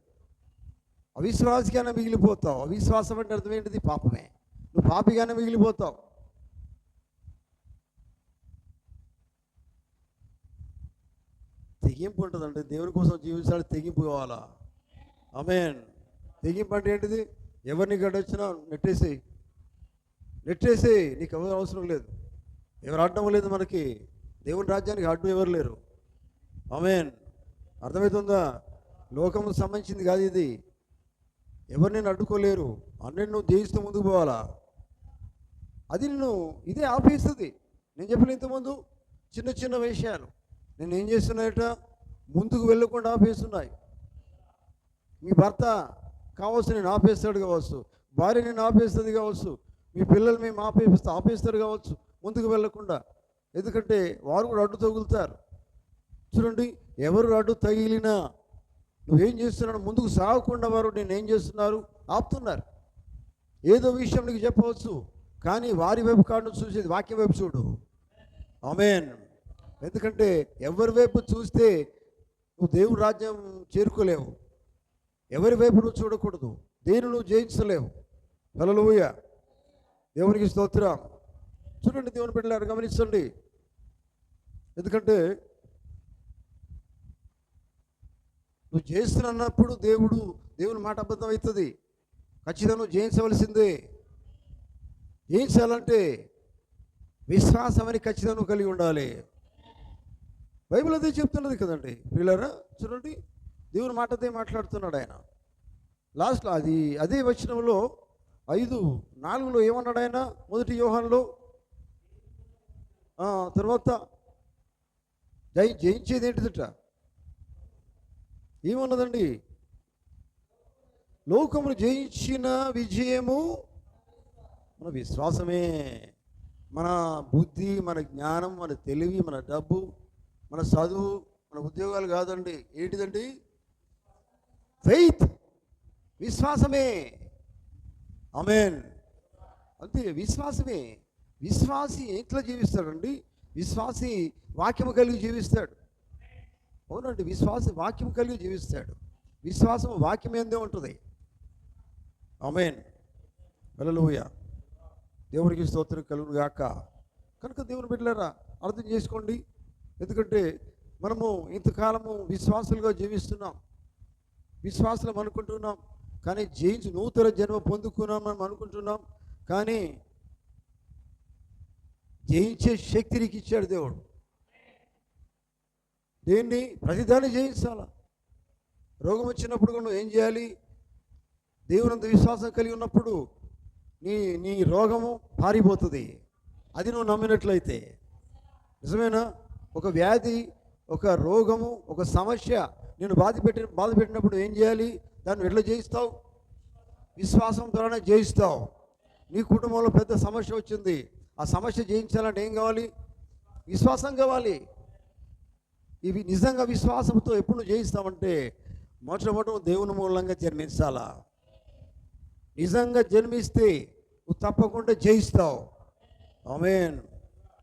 అవిశ్వాసిగానే మిగిలిపోతావు. అవిశ్వాసం అంటే అర్థం ఏంటిది? పాపమే. నువ్వు పాపిగానే మిగిలిపోతావు. తెగింపు ఉంటుందంటే దేవుని కోసం జీవించాలి, తెగింపు కావాలా? ఆమేన్. తెగింపు అంటే ఏంటిది? ఎవరిని గడొచ్చినా నెట్టేసేయి, నీకు ఎవరు అవసరం లేదు, ఎవరు అడ్డం లేదు. మనకి దేవుని రాజ్యానికి అడ్డం ఎవరు లేరు. ఆమేన్. అర్థమవుతుందా? లోకము సంబంధించింది కాదు ఇది. ఎవరు నేను అడ్డుకోలేరు. అన్నిటి నువ్వు జయిస్తూ ముందుకు పోవాలా. అది నిన్ను ఇదే ఆపేస్తుంది. నేను చెప్పిన ఇంతకుముందు చిన్న చిన్న విషయాలు నేను ఏం చేస్తున్నాయట? ముందుకు వెళ్ళకుండా ఆపేస్తున్నాయి. మీ భర్త కావచ్చు నేను ఆపేస్తాడు కావచ్చు, భార్య నేను ఆపేస్తుంది కావచ్చు, మీ పిల్లలు మేము ఆపేస్తారు కావచ్చు ముందుకు వెళ్ళకుండా. ఎందుకంటే వారు కూడా అడ్డు తగులుతారు. చూడండి, ఎవరు అడ్డు తగిలినా నువ్వేం చేస్తున్నాడు? ముందుకు సాగకుండా వారు నేనేం చేస్తున్నారు? ఆపుతున్నారు. ఏదో విషయం నీకు చెప్పవచ్చు, కానీ వారి వైపు కాడు చూసేది వాక్యం వైపు చూడు. ఆమేన్. ఎందుకంటే ఎవరి వైపు చూస్తే నువ్వు దేవుని రాజ్యం చేరుకోలేవు. ఎవరి వైపు నువ్వు చూడకూడదు. దేని నువ్వు జయించలేవు. హల్లెలూయా. దేవునికి స్తోత్రం. చూడండి, దేవుని బిడ్డలారా గమనించండి. ఎందుకంటే నువ్వు చేస్తున్నప్పుడు దేవుని మాట అబద్ధం అవుతుంది. ఖచ్చితంగా నువ్వు జయించవలసిందే. జయించాలంటే విశ్వాసం అని ఖచ్చితంగా నువ్వు కలిగి ఉండాలి. బైబిల్ అదే చెప్తున్నది కదండి పిల్లరా. చూడండి, దేవుని మాట అదే మాట్లాడుతున్నాడు ఆయన. లాస్ట్లో అదే వచనంలో 5:4 ఏమన్నాడు ఆయన? మొదటి యోహానులో తర్వాత జయించేది ఏంటిదట? ఏమన్నదండి? లోకమును జయించిన విజయము మన విశ్వాసమే. మన బుద్ధి, మన జ్ఞానం, మన తెలివి, మన డబ్బు, మన చదువు, మన ఉద్యోగాలు కాదండి. ఏంటిదండి? ఫెయిత్, విశ్వాసమే. ఆమేన్. అంతే, విశ్వాసమే. విశ్వాసి ఎట్లా జీవిస్తాడండి? విశ్వాసి వాక్యము కలిగి జీవిస్తాడు. అవునండి, విశ్వాసి వాక్యం కలిగి జీవిస్తాడు. విశ్వాసం వాక్యం ఏందే ఉంటుంది. ఆమేన్. హల్లెలూయా. దేవునికి స్తోత్రం కలుగును గాక. కనుక దేవుని బిడ్డలారా అర్థం చేసుకోండి. ఎందుకంటే మనము ఇంతకాలము విశ్వాసులుగా జీవిస్తున్నాం. విశ్వాసం అనుకుంటున్నాం, కానీ జయించి నూతన జన్మ పొందుకున్నాం మనం అనుకుంటున్నాం, కానీ జయించే శక్తి నీకు ఇచ్చాడు దేవుడు. దేన్ని? ప్రతిదాన్ని జయించాలా. రోగం వచ్చినప్పుడు కూడా నువ్వు ఏం చేయాలి? దేవునంత విశ్వాసం కలిగి ఉన్నప్పుడు నీ నీ రోగము పారిపోతుంది, అది నువ్వు నమ్మినట్లయితే. నిజమేనా? ఒక వ్యాధి, ఒక రోగము, ఒక సమస్య నేను బాధపెట్టినప్పుడు ఏం చేయాలి? దాన్ని ఎట్లా జయిస్తావు? విశ్వాసం ద్వారానే జయిస్తావు. నీ కుటుంబంలో పెద్ద సమస్య వచ్చింది, ఆ సమస్య జయించాలంటే ఏం కావాలి? విశ్వాసం కావాలి. ఇవి నిజంగా విశ్వాసంతో ఎప్పుడు నువ్వు జయిస్తావంటే మొట్టమొదట దేవుని మూలంగా జన్మించాలా. నిజంగా జన్మిస్తే నువ్వు తప్పకుండా జయిస్తావు. ఆమేన్,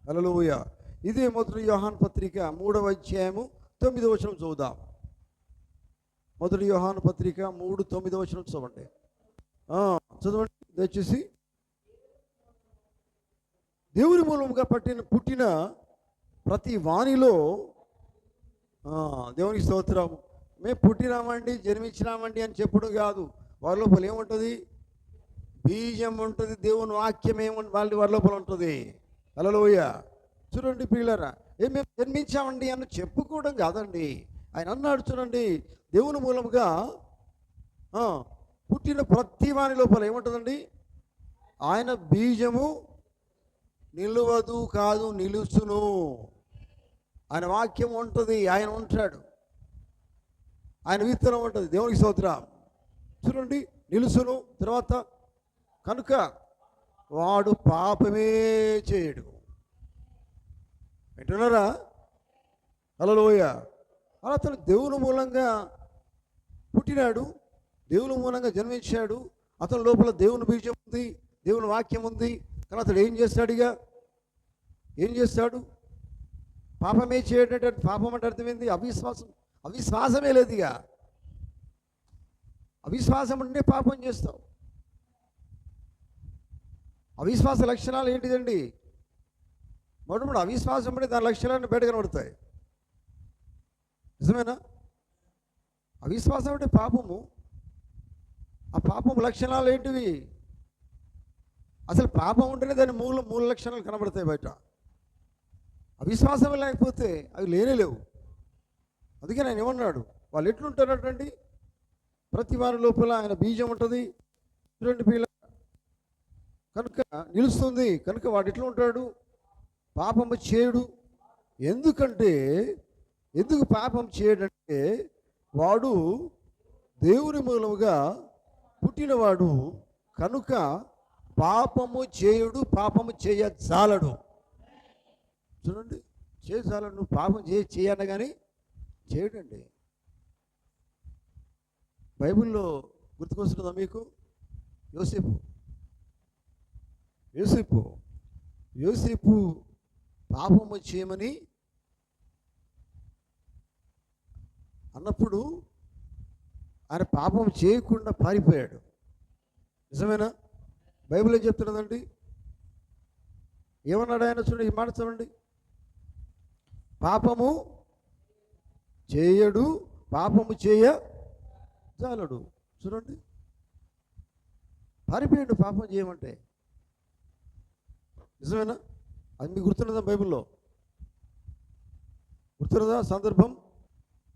హల్లెలూయా. ఇదే మొదటి యోహాను పత్రిక 3వ అధ్యాయము 9వ వచనం చదువుదాం. మొదటి యోహాను పత్రిక 3:9 వచనం చదవండి. చదవండి దయచేసి. దేవుని మూలంగా పుట్టిన ప్రతి వాణిలో, దేవునికి స్తోత్రం, మేము పుట్టినామండి జన్మించినామండి అని చెప్పుడు కాదు. వారి లోపల ఏముంటుంది? బీజం ఉంటుంది, దేవుని వాక్యం ఏముంటుంది వారి లోపల ఉంటుంది. హల్లెలూయా. చూడండి ప్రియులారా, మేము జన్మించామండి అని చెప్పుకోవడం కాదండి. ఆయన అన్నాడు చూడండి, దేవుని మూలముగా పుట్టిన ప్రతి వాని లోపల ఏముంటుందండి? ఆయన బీజము నిలువదు కాదు, నిలుచును. ఆయన వాక్యం ఉంటుంది, ఆయన ఉంటాడు, ఆయన విత్తనం ఉంటుంది. దేవునికి స్తోత్రం. చూడండి, నిలుచును. తర్వాత కనుక వాడు పాపమే చేయడు. వింటున్నారా? హల్లెలూయా. అలా అతను దేవుని మూలంగా పుట్టినాడు, దేవుని మూలంగా జన్మించాడు. అతని లోపల దేవుని బీజం ఉంది, దేవుని వాక్యం ఉంది. కానీ అతడు ఏం చేస్తాడు? ఇక ఏం చేస్తాడు? పాపమే చేయడం. పాపం అంటే అర్థమైంది అవిశ్వాసం. అవిశ్వాసమే లేదు. ఇక అవిశ్వాసం అంటే పాపం చేస్తావు. అవిశ్వాస లక్షణాలు ఏంటిదండి? మొట్టమొదటి అవిశ్వాసం అంటే దాని లక్షణాలను బయట కనబడతాయి. నిజమేనా? అవిశ్వాసం అంటే పాపము. ఆ పాపం లక్షణాలు ఏంటివి? అసలు పాపం ఉంటేనే దాని మూల లక్షణాలు కనబడతాయి బయట. అవిశ్వాసం లేకపోతే అవి లేనే లేవు. అందుకే ఆయన ఏమన్నాడు? వాళ్ళు ఎట్లుంటారటండి? ప్రతి వారి లోపల ఆయన బీజం ఉంటుంది. చూడండి పిల్ల, కనుక నిలుస్తుంది. కనుక వాడు ఎట్లా ఉంటాడు? పాపము చేయడు. ఎందుకు పాపం చేయడంటే వాడు దేవుని మూలముగా పుట్టినవాడు కనుక పాపము చేయుడు, పాపము చేయజాలడు. చూడండి, చేయజాలడు. నువ్వు పాపం చేయన్న కానీ చేయడండి. బైబిల్లో గుర్తుకొస్తుందా మీకు? యోసేపు పాపము చేయమని అన్నప్పుడు ఆయన పాపం చేయకుండా పారిపోయాడు. నిజమేనా? బైబిల్ ఏం చెప్తున్నదండి? ఏమన్నాడు ఆయన? చూడండి, ఈ మాట చూడండి. పాపము చేయడు, పాపము చేయజాలడు. చూడండి, పారిపోయాడు పాపం చేయమంటే. నిజమేనా? అది మీకు గుర్తున్నదా? బైబిల్లో గుర్తున్నదా సందర్భం?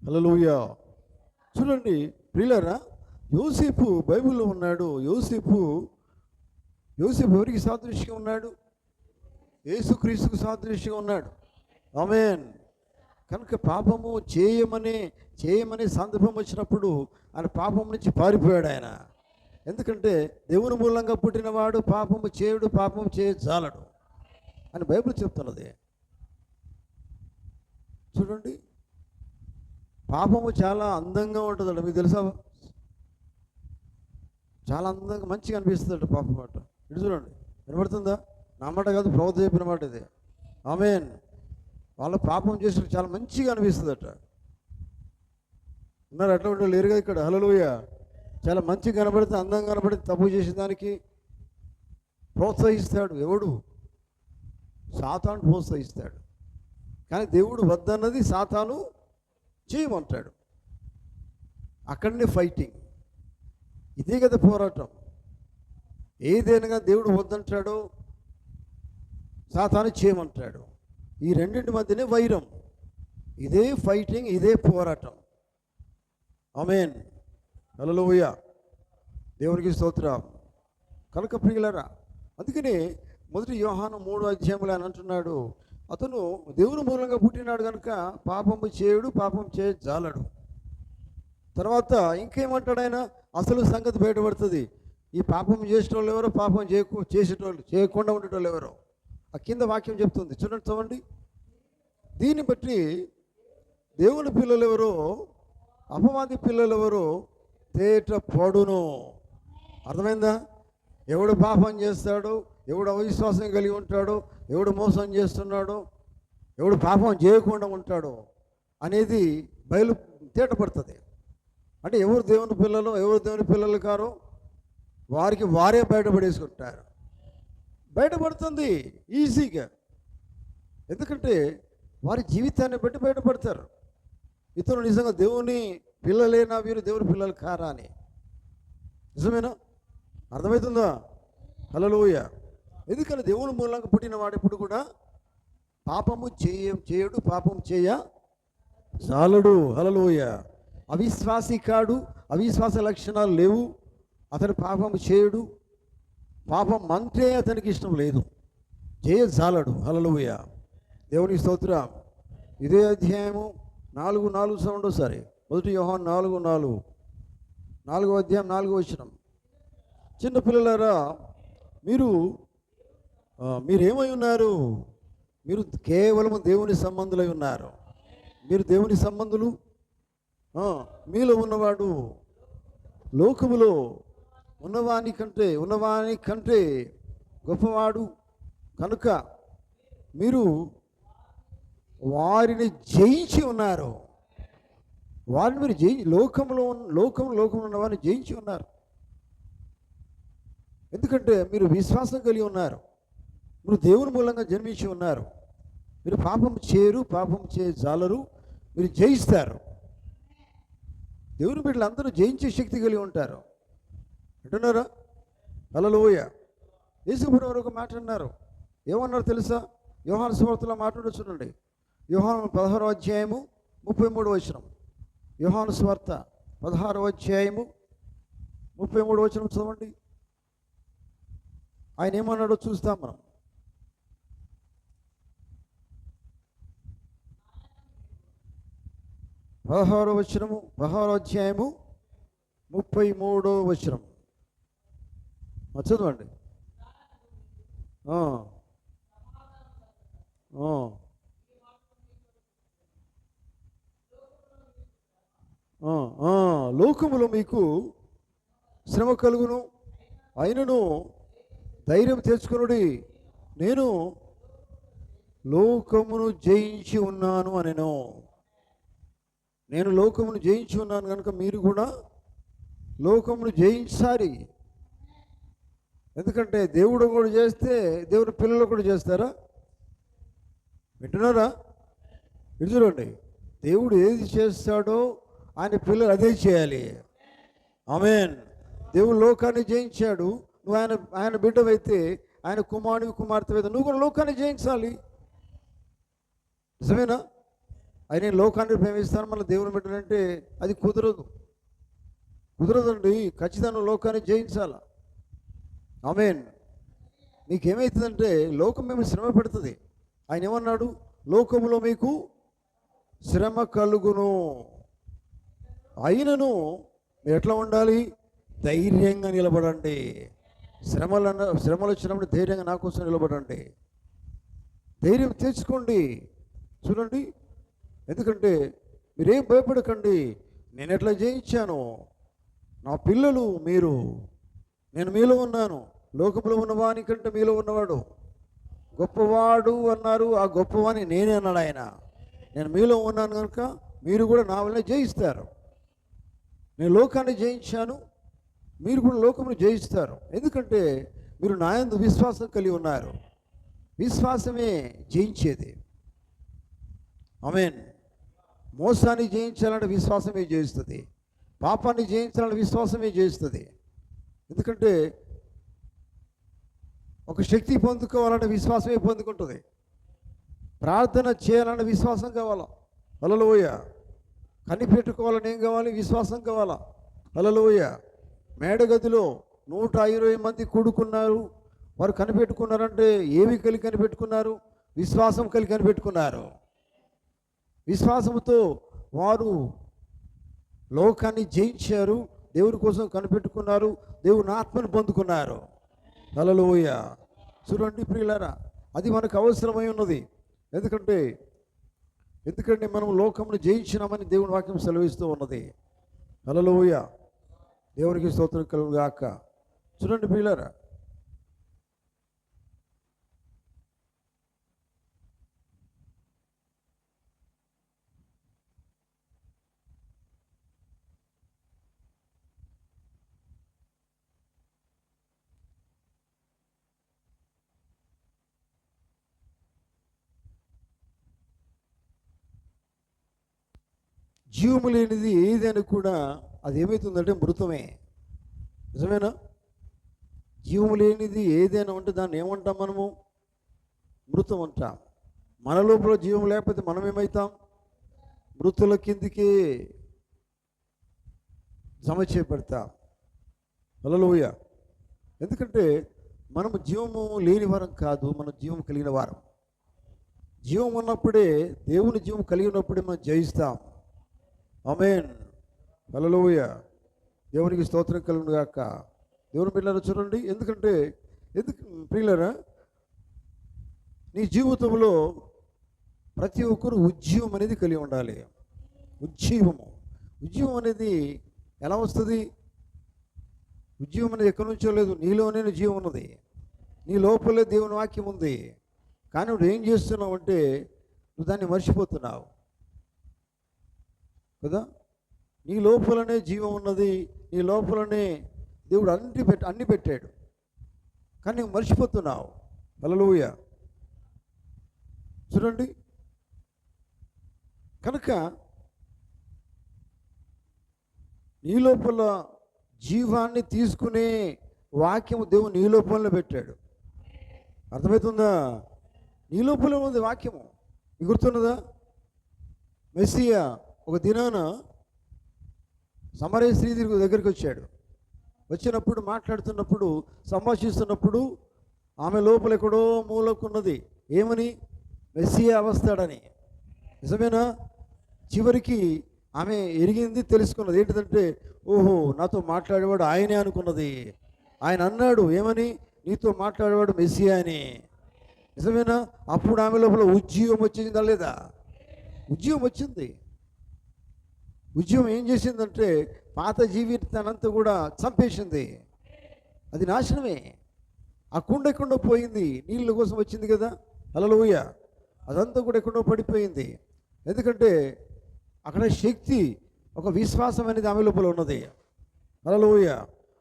హల్లెలూయా. చూడండి ప్రియులారా, యోసేపు బైబిల్లో ఉన్నాడు. యోసేపు ఎవరికి సాదృశ్యంగా ఉన్నాడు? యేసుక్రీస్తుకు సాదృశ్యంగా ఉన్నాడు. ఆమేన్. కనుక పాపము చేయమనే సందర్భం వచ్చినప్పుడు ఆయన పాపం నుంచి పారిపోయాడు ఆయన. ఎందుకంటే దేవుని మూలంగా పుట్టినవాడు పాపము చేయడు, పాపము చేయజాలడు అని బైబిల్ చెప్తున్నది. చూడండి, పాపము చాలా అందంగా ఉంటుందంట. మీకు తెలుసా? చాలా అందంగా మంచిగా అనిపిస్తుందట పాపం మాట. ఇటు చూడండి, వినబడుతుందా? నా మాట కాదు, ప్రవక్త చెప్పిన మాట ఇది. ఆమేన్. వాళ్ళ పాపం చేసిన చాలా మంచిగా అనిపిస్తుందట. ఉన్నారు అట్లా లేరుగా ఇక్కడ. హల్లెలూయా. చాలా మంచిగా కనబడితే, అందంగా కనబడితే తప్పు చేసేదానికి ప్రోత్సహిస్తాడు. ఎవడు? సాతాను ప్రోత్సహిస్తాడు. కానీ దేవుడు వద్దన్నది సాతాను చేయమంటాడు. అక్కడనే ఫైటింగ్. ఇదే కదా పోరాటం. ఏదైనా దేవుడు వద్దంటాడో సాతాను చేయమంటాడు. ఈ రెండింటి మధ్యనే వైరం. ఇదే ఫైటింగ్, ఇదే పోరాటం. ఆమేన్, హల్లెలూయా, దేవునికి స్తోత్రం. కనుక ప్రియులారా, అందుకనే మొదటి యోహాను 3 ఆయన అంటున్నాడు, అతను దేవుని మూలంగా పుట్టినాడు కనుక పాపము చేయడు, పాపం చేయజాలడు. తర్వాత ఇంకేమంటాడు ఆయన? అసలు సంగతి బయటపడుతుంది. ఈ పాపం చేసేటోళ్ళు ఎవరో, పాపం చేసేటోళ్ళు చేయకుండా ఉండేటోళ్ళు ఎవరో. ఆ కింద వాక్యం చెప్తుంది, చూడండి, చదవండి. దీన్ని బట్టి దేవుని పిల్లలు ఎవరో, అపవాది పిల్లలు ఎవరో తేట పడును. అర్థమైందా? ఎవడు పాపం చేస్తాడో, ఎవడు అవిశ్వాసం కలిగి ఉంటాడో, ఎవడు మోసం చేస్తున్నాడో, ఎవడు పాపం చేయకుండా ఉంటాడో అనేది తేటపడుతుంది. అంటే ఎవరు దేవుని పిల్లలు, ఎవరు దేవుని పిల్లలు కారో వారికి వారే బయటపడేసుకుంటారు. బయటపడుతుంది ఈజీగా. ఎందుకంటే వారి జీవితాన్ని బట్టి బయటపడతారు. ఇతను నిజంగా దేవుని పిల్లలేనా, వీరు దేవుని పిల్లలు కారా అని. నిజమేనా? అర్థమవుతుందా? హల్లెలూయా. ఎందుకని దేవుని మూలంగా పుట్టిన వాడు ఎప్పుడు కూడా పాపము చేయడు, పాపం చాలడు. హల్లెలూయా. అవిశ్వాసి కాడు, అవిశ్వాస లక్షణాలు లేవు. అతను పాపము చేయడు, పాపం అంటే అతనికి ఇష్టం లేదు, చేయజాలడు. హల్లెలూయా, దేవునికి స్తోత్రం. ఇదే అధ్యాయము 4:4 చదవండి ఒకసారి. మొదటి యోహాను 4:4, 4వ అధ్యాయం 4వ వచనం. చిన్నపిల్లలారా, మీరేమై ఉన్నారు? మీరు కేవలం దేవుని సంబంధులై ఉన్నారు. మీరు దేవుని సంబంధులు. మీలో ఉన్నవాడు లోకములో ఉన్నవాని కంటే గొప్పవాడు కనుక మీరు వారిని జయించి ఉన్నారు. వారిని మీరు లోకంలో ఉన్నవారిని జయించి ఉన్నారు. ఎందుకంటే మీరు విశ్వాసం కలిగి ఉన్నారు. మీరు దేవుని మూలంగా జన్మించి ఉన్నారు. మీరు పాపం చేయరు, పాపం చేయజాలరు, మీరు జయిస్తారు. దేవుని బిడ్డలు అందరూ జయించే శక్తి కలిగి ఉంటారు. అంటున్నారా? హల్లెలూయా. యేసుప్రభువు వారు ఒక మాట అన్నారు. ఏమన్నారు తెలుసా? యోహాను సువార్తలో మాట్లాడు చూడండి. యోహాను 16వ అధ్యాయము 33వ వచనం. యోహాను సువార్త 16వ అధ్యాయము 33వ వచనం చదవండి. ఆయన ఏమన్నాడో చూస్తాం మనం. పదహారవ వచనము, 16వ అధ్యాయము 33వ వచనం చదవండి. లోకములో మీకు శ్రమ కలుగును, అయినను ధైర్యం తెచ్చుకొనుడి, నేను లోకమును జయించి ఉన్నాను అనెను. నేను లోకమును జయించి ఉన్నాను కనుక మీరు కూడా లోకమును జయించాలి. ఎందుకంటే దేవుడు కూడా చేస్తే దేవుని పిల్లలు కూడా చేస్తారా? వింటున్నారా? ఇది చూడండి, దేవుడు ఏది చేస్తాడో ఆయన పిల్లలు అదే చేయాలి. ఆమేన్. దేవుడు లోకాన్ని జయించాడు. నువ్వు ఆయన బిడ్డవైతే, ఆయన కుమార్తె అయితే నువ్వు కూడా లోకాన్ని జయించాలి. నిజమేనా? ఆయన లోకాన్ని ప్రేమిస్తాను మళ్ళీ దేవుని బిడ్డలంటే అది కుదరదండి. ఖచ్చితంగా లోకాన్ని జయించాల. ఆమేన్. మీకేమవుతుందంటే లోకం మేము శ్రమ పెడుతుంది. ఆయన ఏమన్నాడు? లోకములో మీకు శ్రమ కలుగును, అయినను మీరు ఎట్లా ఉండాలి? ధైర్యంగా నిలబడండి. శ్రమలు వచ్చినప్పుడు ధైర్యంగా నా కోసం నిలబడండి. ధైర్యం తెచ్చుకోండి. చూడండి, ఎందుకంటే మీరేం భయపడకండి. నేను ఎట్లా జయించాను, నా పిల్లలు మీరు, నేను మీలో ఉన్నాను. లోకంలో ఉన్నవాని కంటే మీలో ఉన్నవాడు గొప్పవాడు అన్నారు. ఆ గొప్పవాని నేనే అన్నాడు ఆయన. నేను మీలో ఉన్నాను కనుక మీరు కూడా నా వల్ల జయిస్తారు. నేను లోకాన్ని జయించాను, మీరు కూడా లోకమును జయిస్తారు. ఎందుకంటే మీరు నా యందు విశ్వాసం కలిగి ఉన్నారు. విశ్వాసమే జయించేది. ఆమేన్. మోసాన్ని జయించాలంటే విశ్వాసమే జయిస్తుంది. పాపాన్ని జయించాలని విశ్వాసమే చేస్తుంది. ఎందుకంటే ఒక శక్తి పొందుకోవాలంటే విశ్వాసమే పొందుకుంటుంది. ప్రార్థన చేయాలన్న విశ్వాసం కావాలా. హల్లెలూయా. కనిపెట్టుకోవాలని ఏం కావాలి? విశ్వాసం కావాలా. హల్లెలూయా. మేడగదిలో 120 మంది కూడుకున్నారు. వారు కనిపెట్టుకున్నారంటే ఏమి కలిగి కనిపెట్టుకున్నారు? విశ్వాసం కలిగి కనిపెట్టుకున్నారు. విశ్వాసంతో వారు లోకాన్ని జయించారు. దేవుని కోసం కనిపెట్టుకున్నారు. దేవుని ఆత్మను పొందుకున్నారు. హల్లెలూయా. చూడండి ప్రియులారా, అది మనకు అవసరమై ఉన్నది. ఎందుకంటే మనం లోకమును జయించినామని దేవుని వాక్యం సెలవిస్తూ ఉన్నది. హల్లెలూయా. దేవునికి స్తోత్రం కలుగును గాక. చూడండి ప్రియులారా, జీవము లేనిది ఏదైనా కూడా అది ఏమవుతుందంటే మృతమే. నిజమేనా? జీవము లేనిది ఏదైనా ఉంటే దాన్ని ఏమంటాం? మనము మృతం అంటాం. మన లోపల జీవం లేకపోతే మనం ఏమవుతాం? మృతుల కిందికి జమ చేయబడతాం. హల్లెలూయా. ఎందుకంటే మనము జీవము లేని వారం కాదు, మనం జీవం కలిగిన వారం. జీవం ఉన్నప్పుడే, దేవుని జీవం కలిగి ఉన్నప్పుడే మనం జయిస్తాం. ఆమేన్. హల్లెలూయా. దేవునికి స్తోత్రం కలుగును గాక. దేవుని బిడ్డలారా చూడండి, ఎందుకు ప్రియులారా, నీ జీవితంలో ప్రతి ఒక్కరు ఉజ్జీవం అనేది కలిగి ఉండాలి. ఉజ్జీవం అనేది ఎలా వస్తుంది? ఉజ్జీవం అనేది ఎక్కడి నుంచో లేదు, నీలోనే జీవం ఉన్నది. నీ లోపలే దేవుని వాక్యం ఉంది. కానీ నువ్వు ఏం చేస్తున్నావు అంటే నువ్వు దాన్ని మర్చిపోతున్నావు కదా. నీ లోపలనే జీవం ఉన్నది, నీ లోపలనే దేవుడు అన్ని పెట్టాడు, కానీ నువ్వు మర్చిపోతున్నావు. హల్లెలూయా. చూడండి, కనుక నీ లోపల జీవాన్ని తీసుకునే వాక్యము దేవుడు నీ లోపలనే పెట్టాడు. అర్థమవుతుందా? నీ లోపల ఉంది వాక్యము. మీకు గుర్తున్నదా? మెస్సియా ఒక దినాన సమరయ స్త్రీ దగ్గరికి వచ్చినప్పుడు మాట్లాడుతున్నప్పుడు, సంభాషిస్తున్నప్పుడు ఆమె లోపల ఎక్కడో మూలకున్నది. ఏమని? మెస్సియా వస్తాడని. నిజమేనా? చివరికి ఆమె ఎరిగింది, తెలుసుకున్నది. ఏంటిదంటే, ఓహో, నాతో మాట్లాడేవాడు ఆయనే అనుకున్నది. ఆయన అన్నాడు ఏమని? నీతో మాట్లాడేవాడు మెస్సియా అని. నిజమేనా? అప్పుడు ఆమె లోపల ఉజ్జీవం వచ్చిందా లేదా? ఉజ్జీవం వచ్చింది. ఉజ్జీవం ఏం చేసిందంటే పాత జీవితానంతా కూడా చంపేసింది. అది నాశనమే. ఆ కుండ ఎక్కడో పోయింది, నీళ్ళ కోసం వచ్చింది కదా. హల్లెలూయా. అదంతా కూడా ఎక్కడో పడిపోయింది. ఎందుకంటే అక్కడ శక్తి, ఒక విశ్వాసం అనేది ఆమె లోపల ఉన్నది. హల్లెలూయా.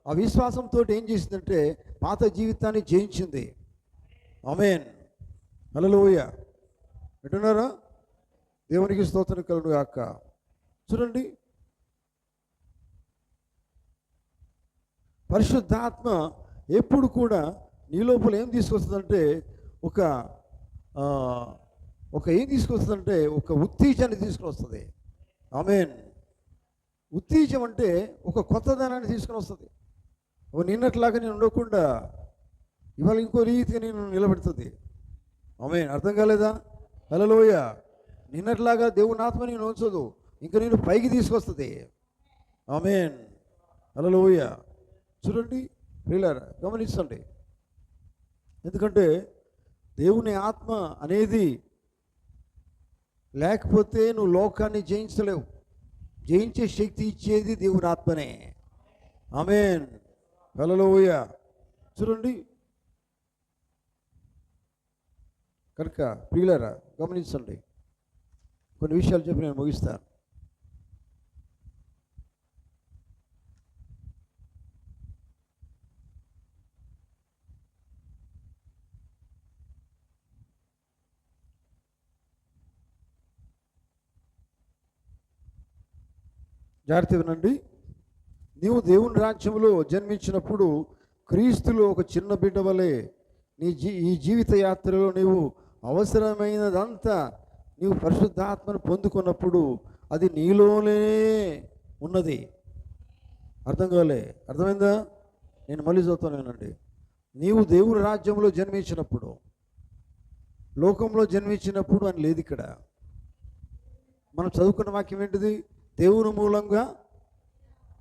ఆ విశ్వాసంతో ఏం చేసిందంటే పాత జీవితాన్ని జయించింది. ఆమేన్. హల్లెలూయా. వింటున్నారా? దేవునికి స్తోత్రం కలుగును గాక. చూడండి, పరిశుద్ధాత్మ ఎప్పుడు కూడా నీ లోపల ఏం తీసుకొస్తుందంటే ఏం తీసుకొస్తుందంటే ఒక ఉత్తేజాన్ని తీసుకుని. ఆమేన్. ఉత్తేజం అంటే ఒక కొత్తదనాన్ని తీసుకుని వస్తుంది. నిన్నట్లాగా నేను ఉండకుండా ఇవాళ ఇంకో రీతిగా నేను నిలబెడుతుంది. ఆమేన్. అర్థం కాలేదా? హల్లెలూయా. నిన్నట్లాగా దేవుని ఆత్మ నేను ఉంచదు, ఇంకా నేను పైకి తీసుకొస్తుంది. ఆమేన్. హల్లెలూయా. చూడండి ప్రియులారా, గమనించండి. ఎందుకంటే దేవుని ఆత్మ అనేది లేకపోతే నువ్వు లోకాన్ని జయించలేవు. జయించే శక్తి ఇచ్చేది దేవుని ఆత్మనే. ఆమేన్. హల్లెలూయా. చూడండి, కనుక ప్రియులారా గమనించండి. కొన్ని విషయాలు చెప్పి నేను ముగిస్తాను. జాగ్రత్త వినండి. నీవు దేవుని రాజ్యంలో జన్మించినప్పుడు క్రీస్తులో ఒక చిన్న బిడ్డ వలె ఈ జీవిత యాత్రలో నీవు అవసరమైనదంతా నీవు పరిశుద్ధాత్మను పొందుకున్నప్పుడు అది నీలోనే ఉన్నది. అర్థం కాలే? అర్థమైందా? నేను మళ్ళీ చదువుతానేనండి. నీవు దేవుని రాజ్యంలో జన్మించినప్పుడు, లోకంలో జన్మించినప్పుడు అని లేదు ఇక్కడ. మనం చదువుకున్న వాక్యం ఏంటిది? దేవుని మూలంగా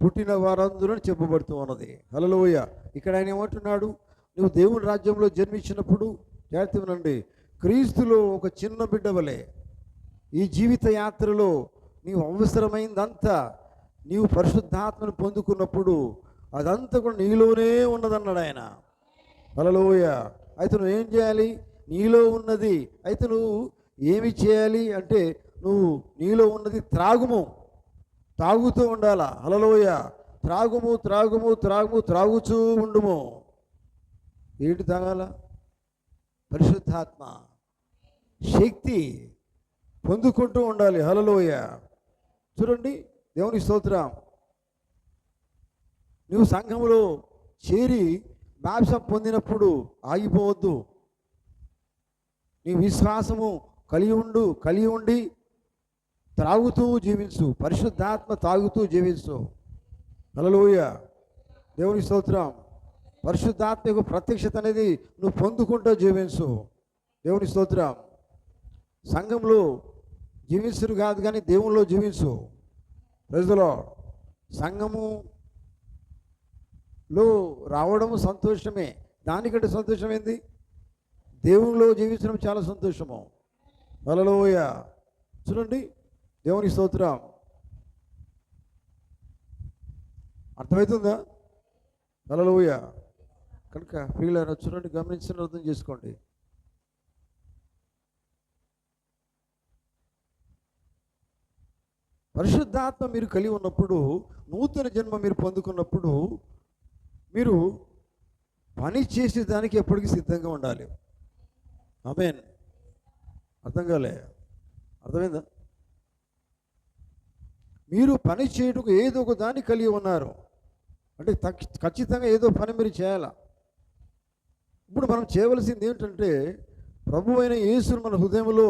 పుట్టిన వారందరూ చెప్పబడుతూ ఉన్నది. హల్లెలూయ. ఇక్కడ ఆయన ఏమంటున్నాడు? నువ్వు దేవుని రాజ్యంలో జన్మించినప్పుడు, జాగ్రత్త వినండి, క్రీస్తులో ఒక చిన్న బిడ్డ వలె ఈ జీవిత యాత్రలో నీవు అవసరమైందంతా నీవు పరిశుద్ధాత్మను పొందుకున్నప్పుడు అదంతా కూడా నీలోనే ఉన్నదన్నాడు ఆయన. హల్లెలూయ. అయితే నువ్వు ఏం చేయాలి? నీలో ఉన్నది అయితే నువ్వు ఏమి చేయాలి అంటే, నువ్వు నీలో ఉన్నది తాగుతూ ఉండాలా. హల్లెలూయ. త్రాగుచూ ఉండుము. ఏంటి తాగాల? పరిశుద్ధాత్మ శక్తి పొందుకుంటూ ఉండాలి. హల్లెలూయ. చూడండి, దేవుని స్తోత్రం. నువ్వు సంఘంలో చేరి బాప్తిసం పొందినప్పుడు ఆగిపోవద్దు. నీ విశ్వాసము కలిగి ఉండి త్రాగుతూ జీవించు. పరిశుద్ధాత్మ తాగుతూ జీవించు. హల్లెలూయ. దేవుని స్తోత్రం. పరిశుద్ధాత్మ యొక్క ప్రత్యక్షత అనేది నువ్వు పొందుకుంటూ జీవించు. దేవుని స్తోత్రం. సంఘంలో జీవించరు కాదు కానీ దేవునిలో జీవించు. ప్రజలో సంఘములో రావడము సంతోషమే. దానికంటే సంతోషం ఏంది? దేవునిలో జీవించడం చాలా సంతోషము. హల్లెలూయ. చూడండి, దేవుని స్తోత్రం. అర్థమవుతుందా? హల్లెలూయ. కనుక ప్రియులారా, చూడండి, గమనించిన అర్థం చేసుకోండి. పరిశుద్ధాత్మ మీరు కలిగి ఉన్నప్పుడు, నూతన జన్మ మీరు పొందుకున్నప్పుడు, మీరు పని చేసేదానికి ఎప్పటికీ సిద్ధంగా ఉండాలి. ఆమేన్. అర్థం కాలే? అర్థమైందా? మీరు పని చేయటకు ఏదో ఒక దాన్ని కలిగి ఉన్నారు అంటే ఖచ్చితంగా ఏదో పని మీరు చేయాలా. ఇప్పుడు మనం చేయవలసింది ఏంటంటే, ప్రభు అయిన యేసును మన హృదయంలో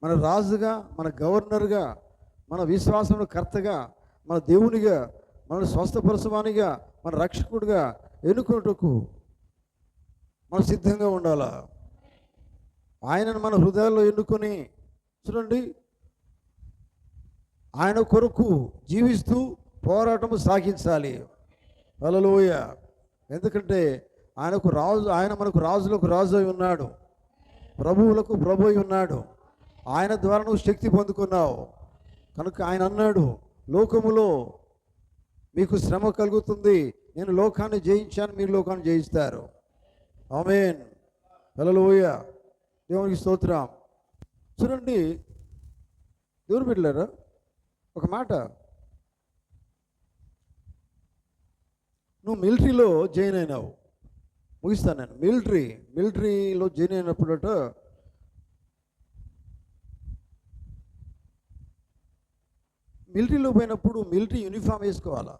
మన రాజుగా, మన గవర్నర్గా, మన విశ్వాసముల కర్తగా, మన దేవునిగా, మన స్వస్థపరచవానిగా, మన రక్షకుడిగా ఎన్నుకున్నటకు మనం సిద్ధంగా ఉండాలా. ఆయనను మన హృదయాల్లో ఎన్నుకొని, చూడండి, ఆయన కొరకు జీవిస్తూ పోరాటము సాగించాలి. హల్లెలూయ. ఎందుకంటే ఆయన మనకు రాజులకు రాజు అయి ఉన్నాడు, ప్రభువులకు ప్రభు అయి ఉన్నాడు. ఆయన ద్వారా నువ్వు శక్తి పొందుకున్నావు కనుక ఆయన అన్నాడు, లోకములో మీకు శ్రమ కలుగుతుంది, నేను లోకాన్ని జయించాను, మీరు లోకాన్ని జయిస్తారు. ఆమేన్. హల్లెలూయ. దేవునికి స్తోత్రం. చూడండి, దేవుని బిడ్డలారా, ఒక మాట, నువ్వు మిలిటరీలో జాయిన్ అయినావు. ముగిస్తాను నేను. మిలిటరీలో జాయిన్ అయినప్పుడట మిలిటరీలో పోయినప్పుడు మిలిటరీ యూనిఫామ్ వేసుకోవాలా.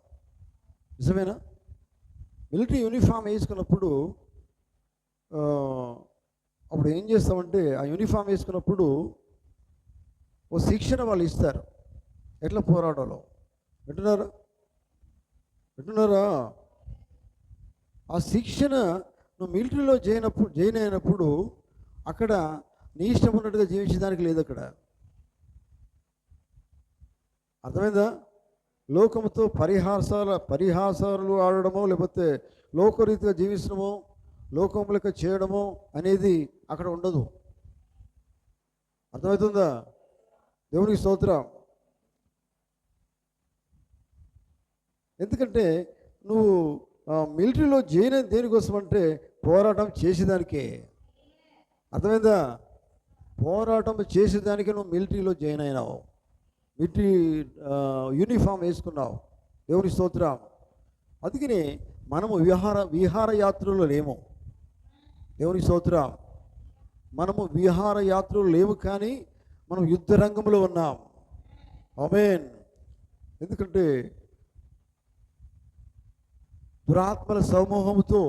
నిజమేనా? మిలిటరీ యూనిఫామ్ వేసుకున్నప్పుడు అప్పుడు ఏం చేస్తామంటే, ఆ యూనిఫామ్ వేసుకున్నప్పుడు ఓ శిక్షణ వాళ్ళు ఇస్తారు, ఎట్లా పోరాడాలో. వింటున్నారా? ఆ శిక్షణ నువ్వు మిలిటరీలో జాయిన్ అయినప్పుడు అక్కడ నీ ఇష్టం ఉన్నట్టుగా జీవించడానికి లేదు. అక్కడ అర్థమైందా? లోకంతో పరిహాసాలు ఆడడమో, లేకపోతే లోకరీతిగా జీవించడమో, లోకములక చేయడమో అనేది అక్కడ ఉండదు. అర్థమవుతుందా? దేవునికి స్తోత్రం. ఎందుకంటే నువ్వు మిలిటరీలో జాయిన్ అయిన దేనికోసం అంటే పోరాటం చేసేదానికే. అర్థమైందా? పోరాటం చేసేదానికే నువ్వు మిలిటరీలో జాయిన్ అయినావు, మిలిటరీ యూనిఫామ్ వేసుకున్నావు. దేవుని స్తోత్రం. అందుకని మనము విహారయాత్రలో లేము. దేవుని స్తోత్రం. మనము విహారయాత్రలో లేవు, కానీ మనం యుద్ధ రంగంలో ఉన్నాం. ఆమేన్. ఎందుకంటే దురాత్మల సమూహంతో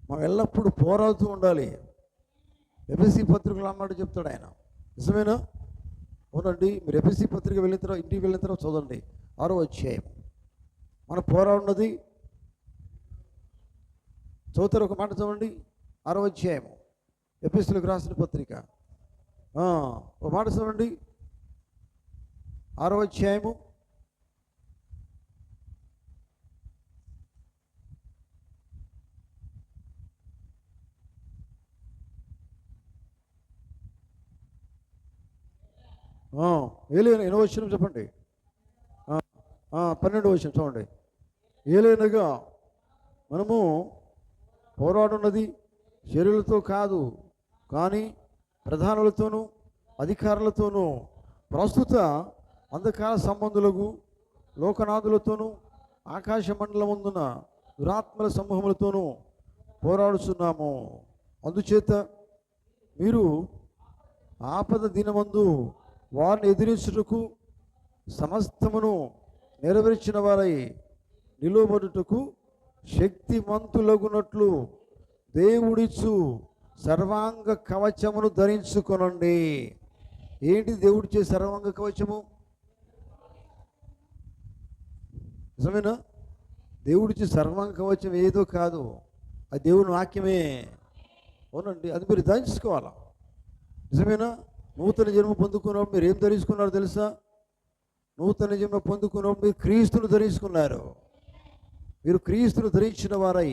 మనం ఎల్లప్పుడూ పోరాడుతూ ఉండాలి. ఎఫెసీ పత్రికలు అన్నమాట చెప్తాడు ఆయన. నిజమేనా? అవునండి. మీరు ఎఫెసీ పత్రిక వెళ్ళిన తర్వాత, ఇంటికి వెళ్ళిన తర్వాత చదవండి 6వ అధ్యాయం. మన పోరాడున్నది చదువుతారు. ఒక మాట చదవండి, 6వ అధ్యాయం ఎఫెసీలకు రాసిన పత్రిక. ఒక మాట చదవండి, 6వ అధ్యాయము. ఏలైనా 8వ వచనం చెప్పండి. 12వ వచనం చూడండి. ఏలైనగా మనము పోరాడున్నది శరీరులతో కాదు, కానీ ప్రధానులతోనూ అధికారులతోనూ ప్రస్తుత అంధకార సంబంధులకు లోకనాథులతోనూ ఆకాశ మండలమందున దురాత్మల సమూహములతోనూ పోరాడుతున్నాము. అందుచేత మీరు ఆపద దినమందు వారిని ఎదిరించుటకు సమస్తమును నెరవేర్చిన వారై నిలువబడుటకు శక్తిమంతులగునట్లు దేవుడిచ్చు సర్వాంగ కవచమును ధరించుకొనండి. ఏంటి దేవుడిచ్చే సర్వాంగ కవచము? నిజమేనా? దేవుడిచ్చే సర్వాంగ కవచం ఏదో కాదు, అది దేవుని వాక్యమే. అవునండి, అది మీరు ధరించుకోవాలా. నిజమేనా? నూతన జన్మ పొందుకున్నప్పుడు మీరు ఏం ధరించుకున్నారో తెలుసా? నూతన జన్మ పొందుకున్నప్పుడు మీరు క్రీస్తును ధరించుకున్నారు. మీరు క్రీస్తును ధరించిన వారై